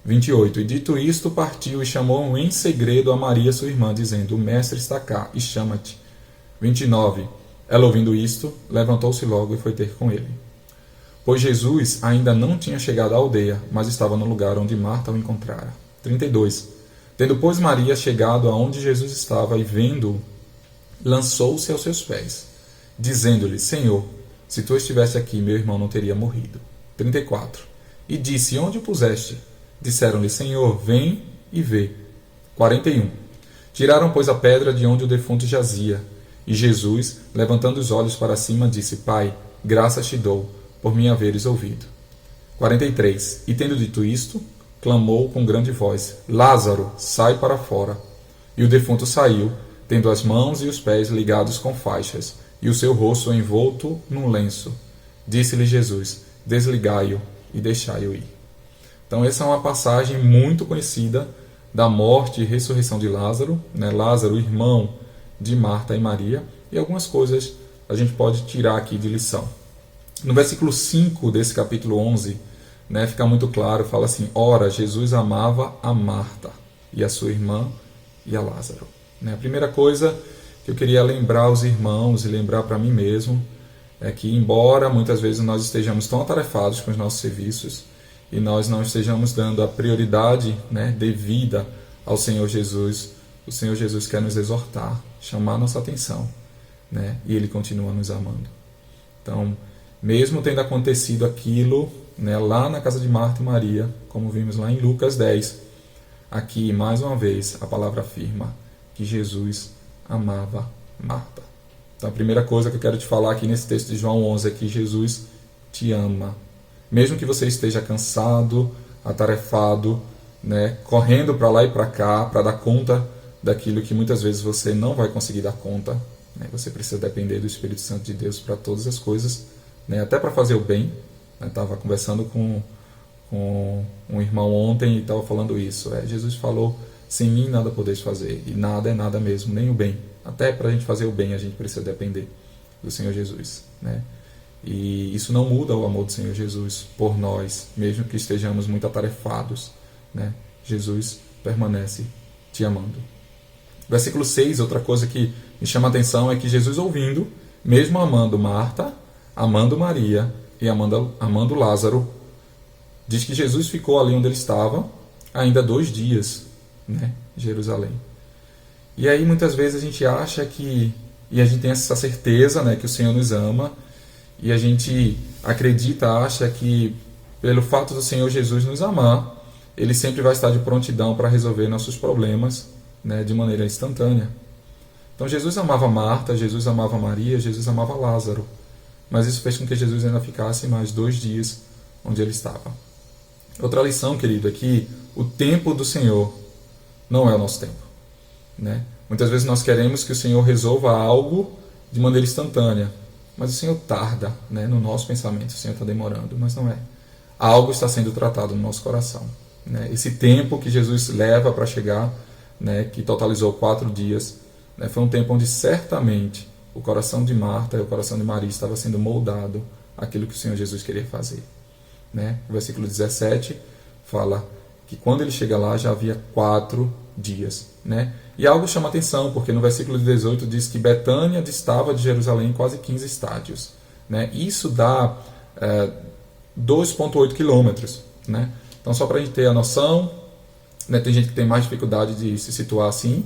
28. E dito isto, partiu e chamou em segredo a Maria, sua irmã, dizendo: o mestre está cá, e chama-te. 29. Ela, ouvindo isto, levantou-se logo e foi ter com ele. Pois Jesus ainda não tinha chegado à aldeia, mas estava no lugar onde Marta o encontrara. 32. Tendo, pois, Maria chegado aonde Jesus estava e vendo-o, lançou-se aos seus pés, dizendo-lhe: Senhor, se tu estivesse aqui, meu irmão não teria morrido. 34. E disse: onde o puseste? Disseram-lhe: Senhor, vem e vê. 41. Tiraram, pois, a pedra de onde o defunto jazia. E Jesus, levantando os olhos para cima, disse: Pai, graças te dou, por me haveres ouvido. 43. E tendo dito isto, clamou com grande voz: Lázaro, sai para fora. E o defunto saiu, tendo as mãos e os pés ligados com faixas, e o seu rosto envolto num lenço. Disse-lhe Jesus: desligai-o e deixai-o ir. Então essa é uma passagem muito conhecida da morte e ressurreição de Lázaro, né? Lázaro, irmão de Marta e Maria, e algumas coisas a gente pode tirar aqui de lição. No versículo 5 desse capítulo 11, né, fica muito claro, fala assim: ora, Jesus amava a Marta e a sua irmã e a Lázaro. Né? A primeira coisa que eu queria lembrar aos irmãos e lembrar para mim mesmo é que, embora muitas vezes nós estejamos tão atarefados com os nossos serviços e nós não estejamos dando a prioridade, né, devida ao Senhor Jesus, o Senhor Jesus quer nos exortar, chamar nossa atenção, né, e Ele continua nos amando. Então, mesmo tendo acontecido aquilo, né, lá na casa de Marta e Maria, como vimos lá em Lucas 10, aqui, mais uma vez, a palavra afirma que Jesus amava Marta. Então, a primeira coisa que eu quero te falar aqui nesse texto de João 11 é que Jesus te ama. Mesmo que você esteja cansado, atarefado, né, correndo para lá e para cá, para dar conta daquilo que muitas vezes você não vai conseguir dar conta, né, você precisa depender do Espírito Santo de Deus para todas as coisas, né, até para fazer o bem. Estava conversando com um irmão ontem e estava falando isso. Jesus falou: sem mim nada podeis fazer. E nada é nada mesmo, nem o bem. Até para a gente fazer o bem a gente precisa depender do Senhor Jesus. Né? E isso não muda o amor do Senhor Jesus por nós, mesmo que estejamos muito atarefados. Né? Jesus permanece te amando. Versículo 6, outra coisa que me chama a atenção é que Jesus, ouvindo, mesmo amando Marta, amando Maria e amando Lázaro, diz que Jesus ficou ali onde ele estava ainda 2 dias, né, em Jerusalém. E aí muitas vezes a gente acha que, e a gente tem essa certeza, né, que o Senhor nos ama, e a gente acredita, acha que pelo fato do Senhor Jesus nos amar, Ele sempre vai estar de prontidão para resolver nossos problemas, né, de maneira instantânea. Então Jesus amava Marta, Jesus amava Maria, Jesus amava Lázaro. Mas isso fez com que Jesus ainda ficasse mais 2 dias onde ele estava. Outra lição, querido, é que o tempo do Senhor não é o nosso tempo. Né? Muitas vezes nós queremos que o Senhor resolva algo de maneira instantânea, mas o Senhor tarda, né? No nosso pensamento. O Senhor está demorando, mas não é. Algo está sendo tratado no nosso coração. Né? Esse tempo que Jesus leva para chegar, né, que totalizou 4 dias, né, foi um tempo onde certamente o coração de Marta e o coração de Maria estava sendo moldado àquilo que o Senhor Jesus queria fazer. Né? O versículo 17 fala que quando ele chega lá já havia 4 dias. Né? E algo chama atenção, porque no versículo 18 diz que Betânia distava de Jerusalém quase 15 estádios. Né? Isso dá 2,8 quilômetros. Né? Então, só para a gente ter a noção, né, tem gente que tem mais dificuldade de se situar assim.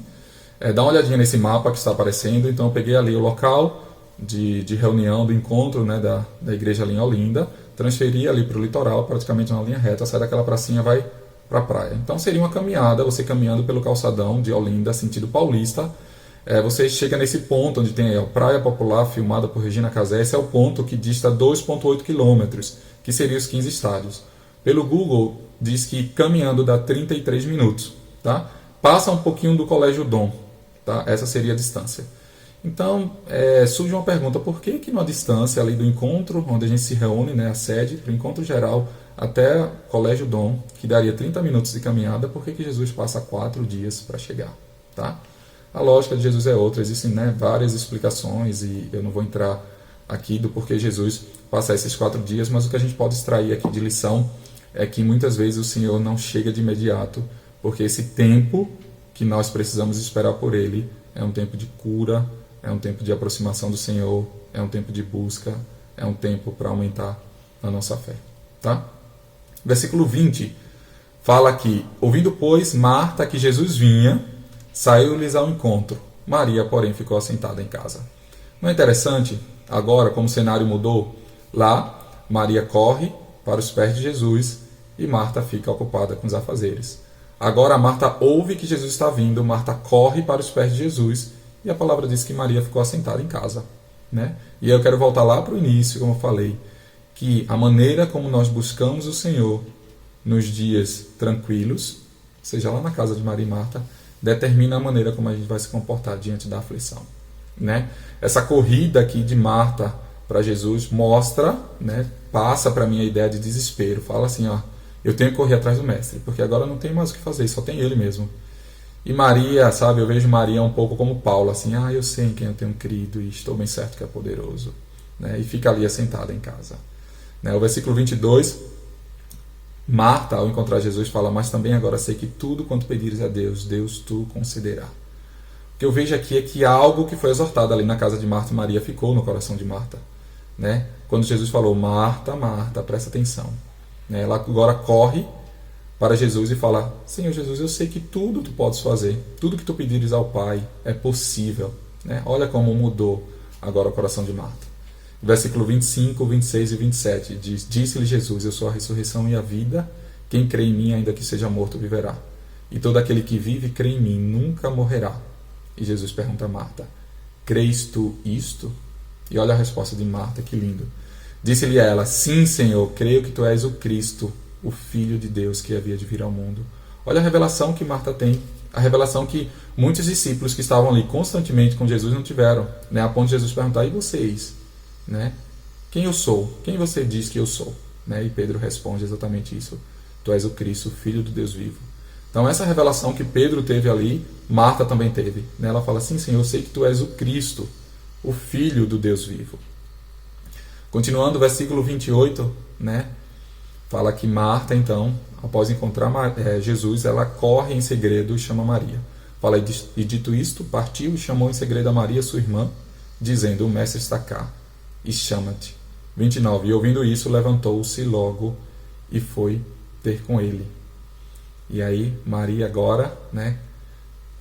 Dá uma olhadinha nesse mapa que está aparecendo. Então eu peguei ali o local de reunião, do encontro, né, da igreja ali em Olinda, transferi ali para o litoral, praticamente uma linha reta, sai daquela pracinha, vai para a praia. Então seria uma caminhada, você caminhando pelo calçadão de Olinda, sentido paulista, você chega nesse ponto onde tem a Praia Popular, filmada por Regina Casé. Esse é o ponto que dista 2,8 quilômetros, que seria os 15 estádios. Pelo Google, diz que caminhando dá 33 minutos. Tá? Passa um pouquinho do Colégio Dom. Tá? Essa seria a distância. Então, surge uma pergunta: por que numa distância ali do encontro, onde a gente se reúne, né, a sede, para o encontro geral, até Colégio Dom, que daria 30 minutos de caminhada, por que Jesus passa 4 dias para chegar? Tá? A lógica de Jesus é outra, existem, né, várias explicações, e eu não vou entrar aqui do porquê Jesus passa esses 4 dias, mas o que a gente pode extrair aqui de lição é que muitas vezes o Senhor não chega de imediato, porque esse tempo que nós precisamos esperar por Ele é um tempo de cura, é um tempo de aproximação do Senhor, é um tempo de busca, é um tempo para aumentar a nossa fé. Tá? Versículo 20 fala que, ouvindo, pois, Marta que Jesus vinha, saiu-lhes ao encontro. Maria, porém, ficou assentada em casa. Não é interessante, agora, como o cenário mudou? Lá, Maria corre para os pés de Jesus e Marta fica ocupada com os afazeres. Agora Marta ouve que Jesus está vindo, Marta corre para os pés de Jesus, e a palavra diz que Maria ficou assentada em casa. Né? E eu quero voltar lá para o início, como eu falei, que a maneira como nós buscamos o Senhor nos dias tranquilos, seja lá na casa de Maria e Marta, determina a maneira como a gente vai se comportar diante da aflição, né? Essa corrida aqui de Marta para Jesus mostra, né, passa para mim a ideia de desespero. Fala assim, ó, eu tenho que correr atrás do mestre, porque agora não tem mais o que fazer, só tem ele mesmo. E Maria, sabe, eu vejo Maria um pouco como Paulo, assim, eu sei em quem eu tenho crido e estou bem certo que é poderoso, né? E fica ali assentada em casa, né? O versículo 22, Marta, ao encontrar Jesus, fala, mas também agora sei que tudo quanto pedires a Deus, Deus tu concederá. O que eu vejo aqui é que algo que foi exortado ali na casa de Marta e Maria ficou no coração de Marta, né? Quando Jesus falou, Marta, Marta, presta atenção, né? Ela agora corre para Jesus e fala, Senhor Jesus, eu sei que tudo tu podes fazer, tudo que tu pedires ao Pai é possível, né? Olha como mudou agora o coração de Marta. Versículo 25, 26 e 27 diz, disse-lhe Jesus, eu sou a ressurreição e a vida, quem crê em mim, ainda que seja morto, viverá. E todo aquele que vive e crê em mim nunca morrerá. E Jesus pergunta a Marta, crês tu isto? E olha a resposta de Marta, que lindo. Disse-lhe ela, sim, Senhor, creio que tu és o Cristo, o Filho de Deus que havia de vir ao mundo. Olha a revelação que Marta tem, a revelação que muitos discípulos que estavam ali constantemente com Jesus não tiveram, né? A ponto de Jesus perguntar, e vocês? Né? Quem eu sou? Quem você diz que eu sou? Né? E Pedro responde exatamente isso. Tu és o Cristo, o Filho do Deus vivo. Então essa revelação que Pedro teve ali, Marta também teve, né? Ela fala assim, Senhor, eu sei que tu és o Cristo, o Filho do Deus vivo. Continuando o versículo 28, né? Fala que Marta, então, após encontrar Jesus, ela corre em segredo e chama Maria. Fala, e dito isto, partiu e chamou em segredo a Maria, sua irmã, dizendo, o mestre está cá e chama-te. 29. E ouvindo isso, levantou-se logo e foi ter com ele. E aí, Maria agora, né?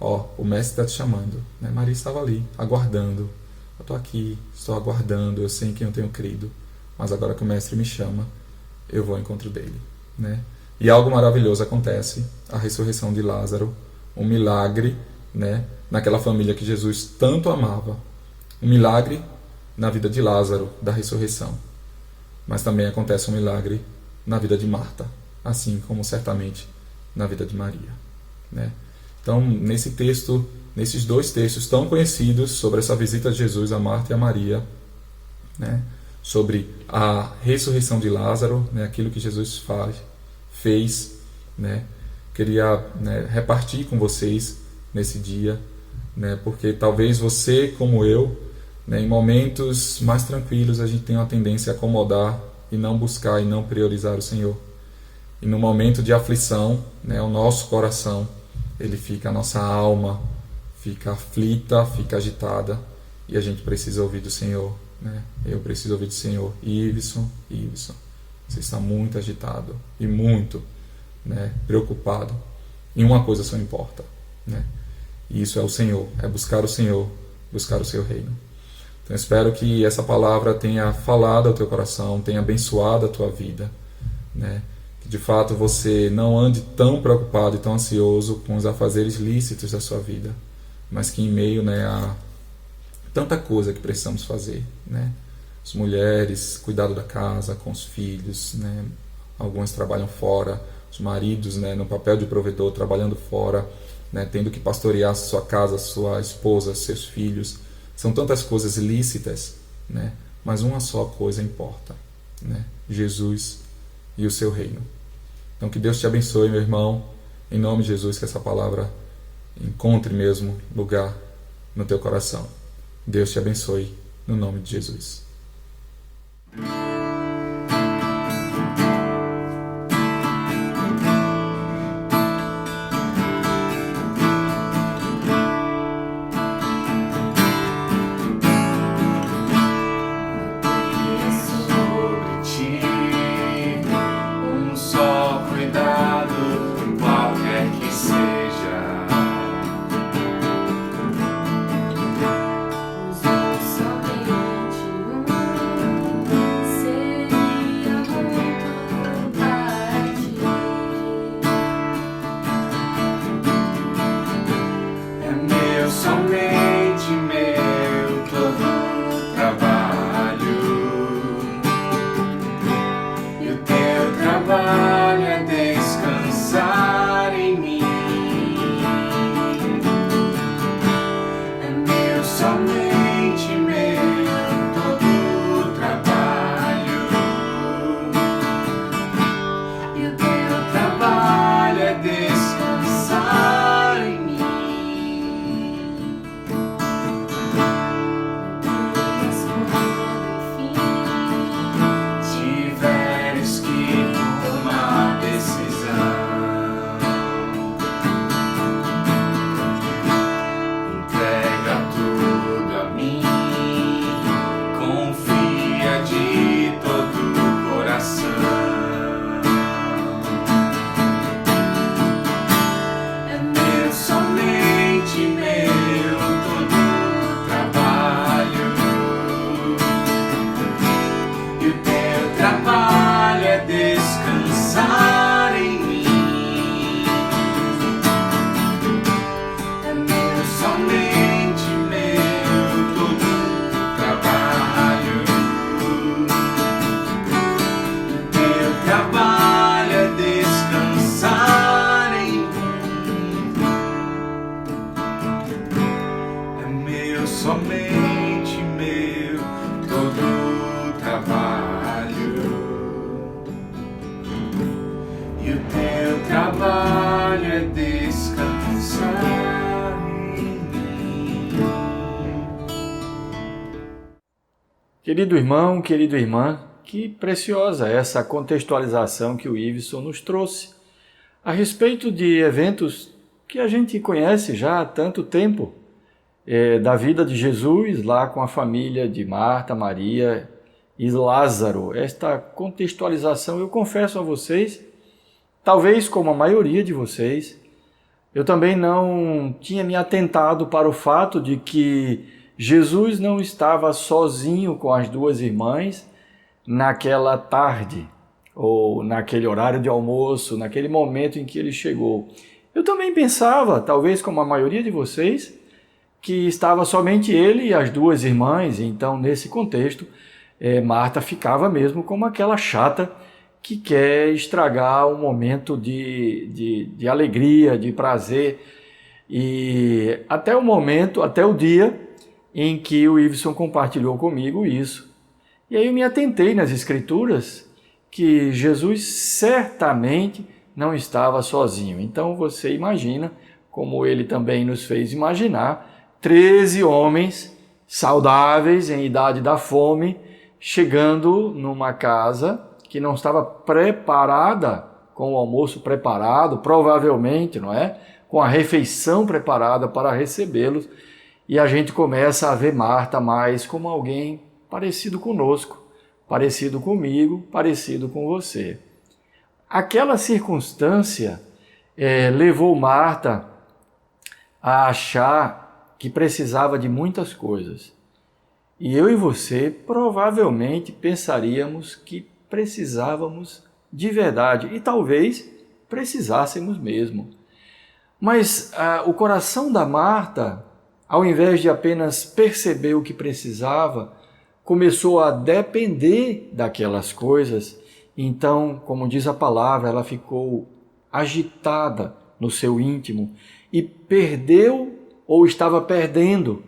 O mestre está te chamando. Né? Maria estava ali, aguardando. Eu estou aqui, estou aguardando, eu sei em quem eu tenho crido. Mas agora que o mestre me chama, eu vou ao encontro dele. Né? E algo maravilhoso acontece, a ressurreição de Lázaro, um milagre, né? Naquela família que Jesus tanto amava. Um milagre na vida de Lázaro, da ressurreição. Mas também acontece um milagre na vida de Marta, assim como certamente na vida de Maria. Né? Então, nesse texto, nesses dois textos tão conhecidos sobre essa visita de Jesus a Marta e a Maria, né? Sobre a ressurreição de Lázaro, né? Aquilo que Jesus fez, né? Queria, né, repartir com vocês nesse dia, né? Porque talvez você, como eu, né, em momentos mais tranquilos, a gente tem uma tendência a acomodar e não buscar e não priorizar o Senhor. E no momento de aflição, né, o nosso coração, ele fica, a nossa alma fica aflita, fica agitada, e a gente precisa ouvir do Senhor. Né? Eu preciso ouvir do Senhor. Iveson, você está muito agitado e muito, né, preocupado. E uma coisa só importa, né? E isso é o Senhor, é buscar o Senhor, buscar o seu reino. Então espero que essa palavra tenha falado ao teu coração, tenha abençoado a tua vida, né? Que de fato você não ande tão preocupado e tão ansioso com os afazeres lícitos da sua vida, mas que em meio, né, a tanta coisa que precisamos fazer, né? As mulheres, cuidado da casa, com os filhos, né? Algumas trabalham fora, os maridos, né, no papel de provedor, trabalhando fora, né, tendo que pastorear sua casa, sua esposa, seus filhos. São tantas coisas lícitas, né? Mas uma só coisa importa, né? Jesus e o seu reino. Então que Deus te abençoe, meu irmão, em nome de Jesus, que essa palavra encontre mesmo lugar no teu coração. Deus te abençoe, no nome de Jesus. trabalho é descansar em mim. Querido irmão, querida irmã, que preciosa essa contextualização que o Iveson nos trouxe a respeito de eventos que a gente conhece já há tanto tempo, da vida de Jesus lá com a família de Marta, Maria e Lázaro. Esta contextualização, eu confesso a vocês, talvez como a maioria de vocês, eu também não tinha me atentado para o fato de que Jesus não estava sozinho com as duas irmãs naquela tarde, ou naquele horário de almoço, naquele momento em que ele chegou. Eu também pensava, talvez como a maioria de vocês, que estava somente ele e as duas irmãs. Então, nesse contexto, Marta ficava mesmo como aquela chata que quer estragar um momento de alegria, de prazer. E até o momento, até o dia em que o Iveson compartilhou comigo isso. E aí eu me atentei nas Escrituras que Jesus certamente não estava sozinho. Então você imagina, como ele também nos fez imaginar, 13 homens saudáveis em idade da fome, chegando numa casa que não estava preparada, com o almoço preparado, provavelmente, não é? Com a refeição preparada para recebê-los. E a gente começa a ver Marta mais como alguém parecido conosco, parecido comigo, parecido com você. Aquela circunstância levou Marta a achar que precisava de muitas coisas. E eu e você provavelmente pensaríamos que precisávamos de verdade, e talvez precisássemos mesmo. Mas o coração da Marta, ao invés de apenas perceber o que precisava, começou a depender daquelas coisas. Então, como diz a palavra, ela ficou agitada no seu íntimo e perdeu ou estava perdendo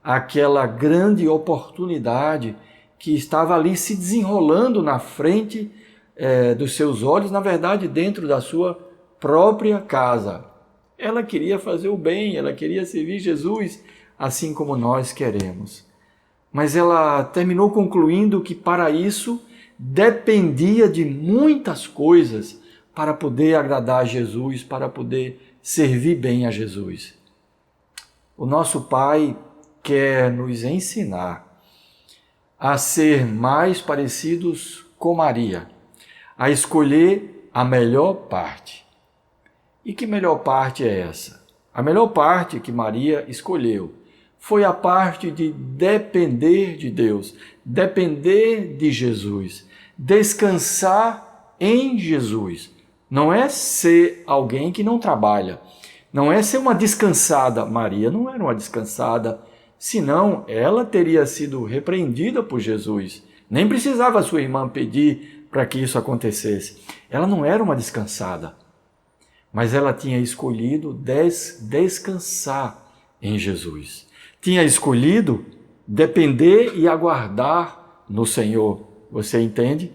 aquela grande oportunidade que estava ali se desenrolando na frente dos seus olhos, na verdade, dentro da sua própria casa. Ela queria fazer o bem, ela queria servir Jesus, assim como nós queremos. Mas ela terminou concluindo que para isso dependia de muitas coisas para poder agradar a Jesus, para poder servir bem a Jesus. O nosso Pai quer nos ensinar a ser mais parecidos com Maria, a escolher a melhor parte. E que melhor parte é essa? A melhor parte que Maria escolheu foi a parte de depender de Deus, depender de Jesus, descansar em Jesus. Não é ser alguém que não trabalha, não é ser uma descansada. Maria não era uma descansada, senão ela teria sido repreendida por Jesus. Nem precisava sua irmã pedir para que isso acontecesse. Ela não era uma descansada, mas ela tinha escolhido descansar em Jesus. Tinha escolhido depender e aguardar no Senhor. Você entende?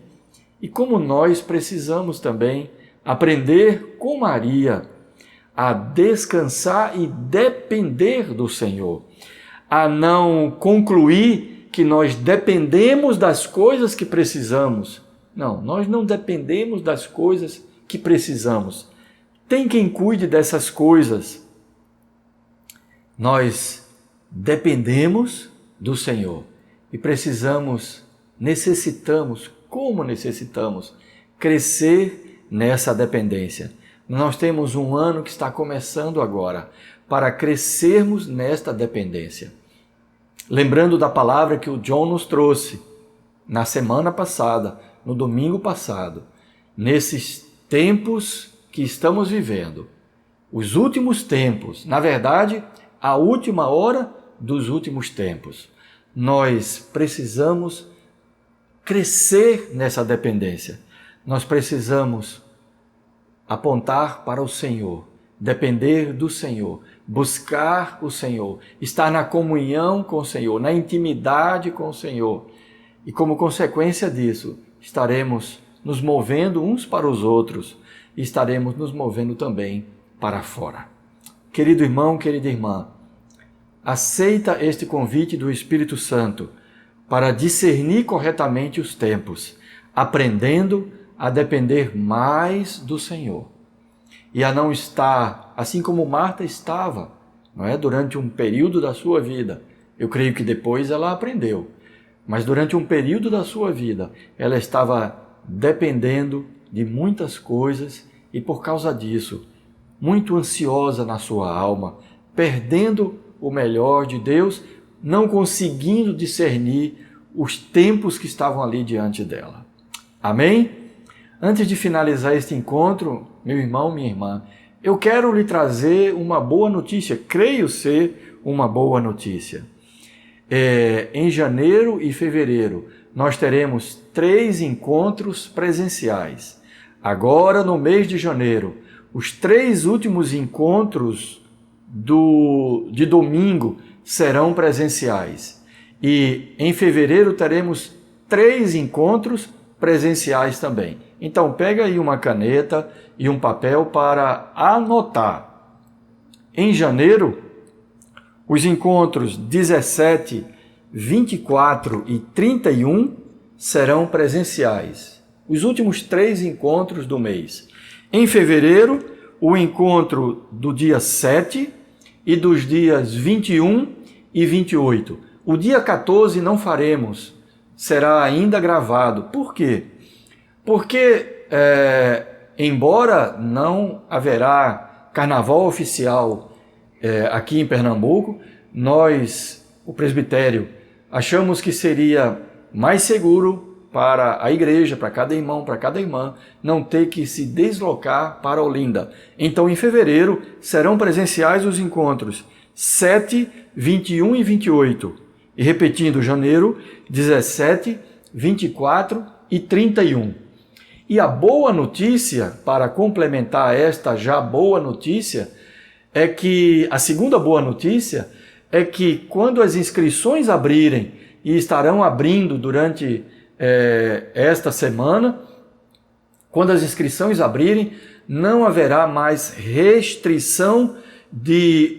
E como nós precisamos também aprender com Maria a descansar e depender do Senhor, a não concluir que nós dependemos das coisas que precisamos. Não, nós não dependemos das coisas que precisamos. Tem quem cuide dessas coisas. Nós dependemos do Senhor e necessitamos crescer nessa dependência. Nós temos um ano que está começando agora para crescermos nesta dependência. Lembrando da palavra que o John nos trouxe na semana passada, no domingo passado, nesses tempos que estamos vivendo, os últimos tempos, na verdade, a última hora dos últimos tempos, nós precisamos crescer nessa dependência. Nós precisamos apontar para o Senhor, depender do Senhor, buscar o Senhor, estar na comunhão com o Senhor, na intimidade com o Senhor. E como consequência disso, estaremos nos movendo uns para os outros, e estaremos nos movendo também para fora. Querido irmão, querida irmã, aceita este convite do Espírito Santo para discernir corretamente os tempos, aprendendo a depender mais do Senhor e a não estar, assim como Marta estava, não é? Durante um período da sua vida. Eu creio que depois ela aprendeu, mas durante um período da sua vida ela estava dependendo de muitas coisas e por causa disso, muito ansiosa na sua alma, perdendo o melhor de Deus, não conseguindo discernir os tempos que estavam ali diante dela. Amém? Antes de finalizar este encontro, meu irmão, minha irmã, eu quero lhe trazer uma boa notícia, creio ser uma boa notícia. Em janeiro e fevereiro, nós teremos 3 encontros presenciais. Agora, no mês de janeiro, os 3 últimos encontros de domingo serão presenciais. E em fevereiro teremos 3 encontros presenciais também. Então pega aí uma caneta e um papel para anotar. Em janeiro, os encontros 17, 24 e 31 serão presenciais. Os últimos 3 encontros do mês. Em fevereiro, o encontro do dia 7 e dos dias 21 e 28. O dia 14 não faremos, será ainda gravado. Por quê? Porque, embora não haverá carnaval oficial aqui em Pernambuco, nós, o presbitério, achamos que seria mais seguro para a igreja, para cada irmão, para cada irmã, não ter que se deslocar para Olinda. Então, em fevereiro, serão presenciais os encontros 7, 21 e 28. E repetindo, janeiro, 17, 24 e 31. E a boa notícia, para complementar esta já boa notícia, é que a segunda boa notícia é que quando as inscrições abrirem, e estarão abrindo durante esta semana, quando as inscrições abrirem, não haverá mais restrição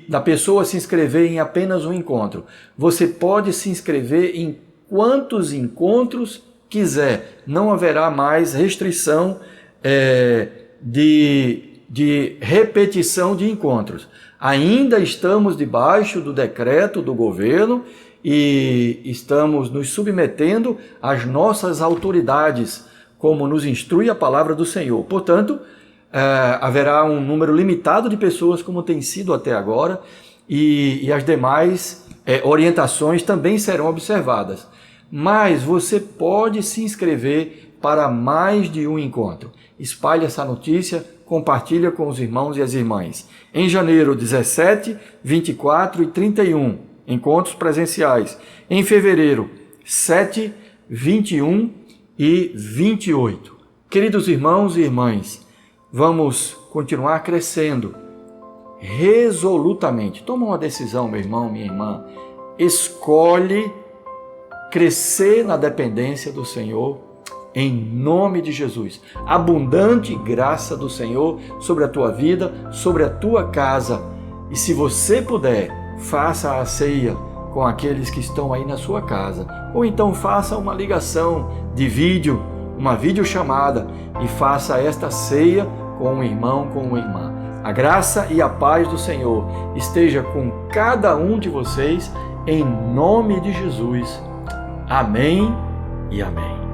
da pessoa se inscrever em apenas um encontro. Você pode se inscrever em quantos encontros quiser. Não haverá mais restrição de repetição de encontros. Ainda estamos debaixo do decreto do governo e estamos nos submetendo às nossas autoridades, como nos instrui a palavra do Senhor. Portanto, haverá um número limitado de pessoas, como tem sido até agora, e as demais orientações também serão observadas. Mas você pode se inscrever para mais de um encontro. Espalhe essa notícia, compartilha com os irmãos e as irmãs. Em janeiro, 17, 24 e 31, encontros presenciais. Em fevereiro, 7, 21 e 28. Queridos irmãos e irmãs, vamos continuar crescendo resolutamente. Toma uma decisão, meu irmão, minha irmã. Escolhe crescer na dependência do Senhor, em nome de Jesus. Abundante graça do Senhor sobre a tua vida, sobre a tua casa. E se você puder, faça a ceia com aqueles que estão aí na sua casa. Ou então faça uma ligação de vídeo, uma videochamada, e faça esta ceia com um irmão, com uma irmã. A graça e a paz do Senhor esteja com cada um de vocês, em nome de Jesus. Amém e amém.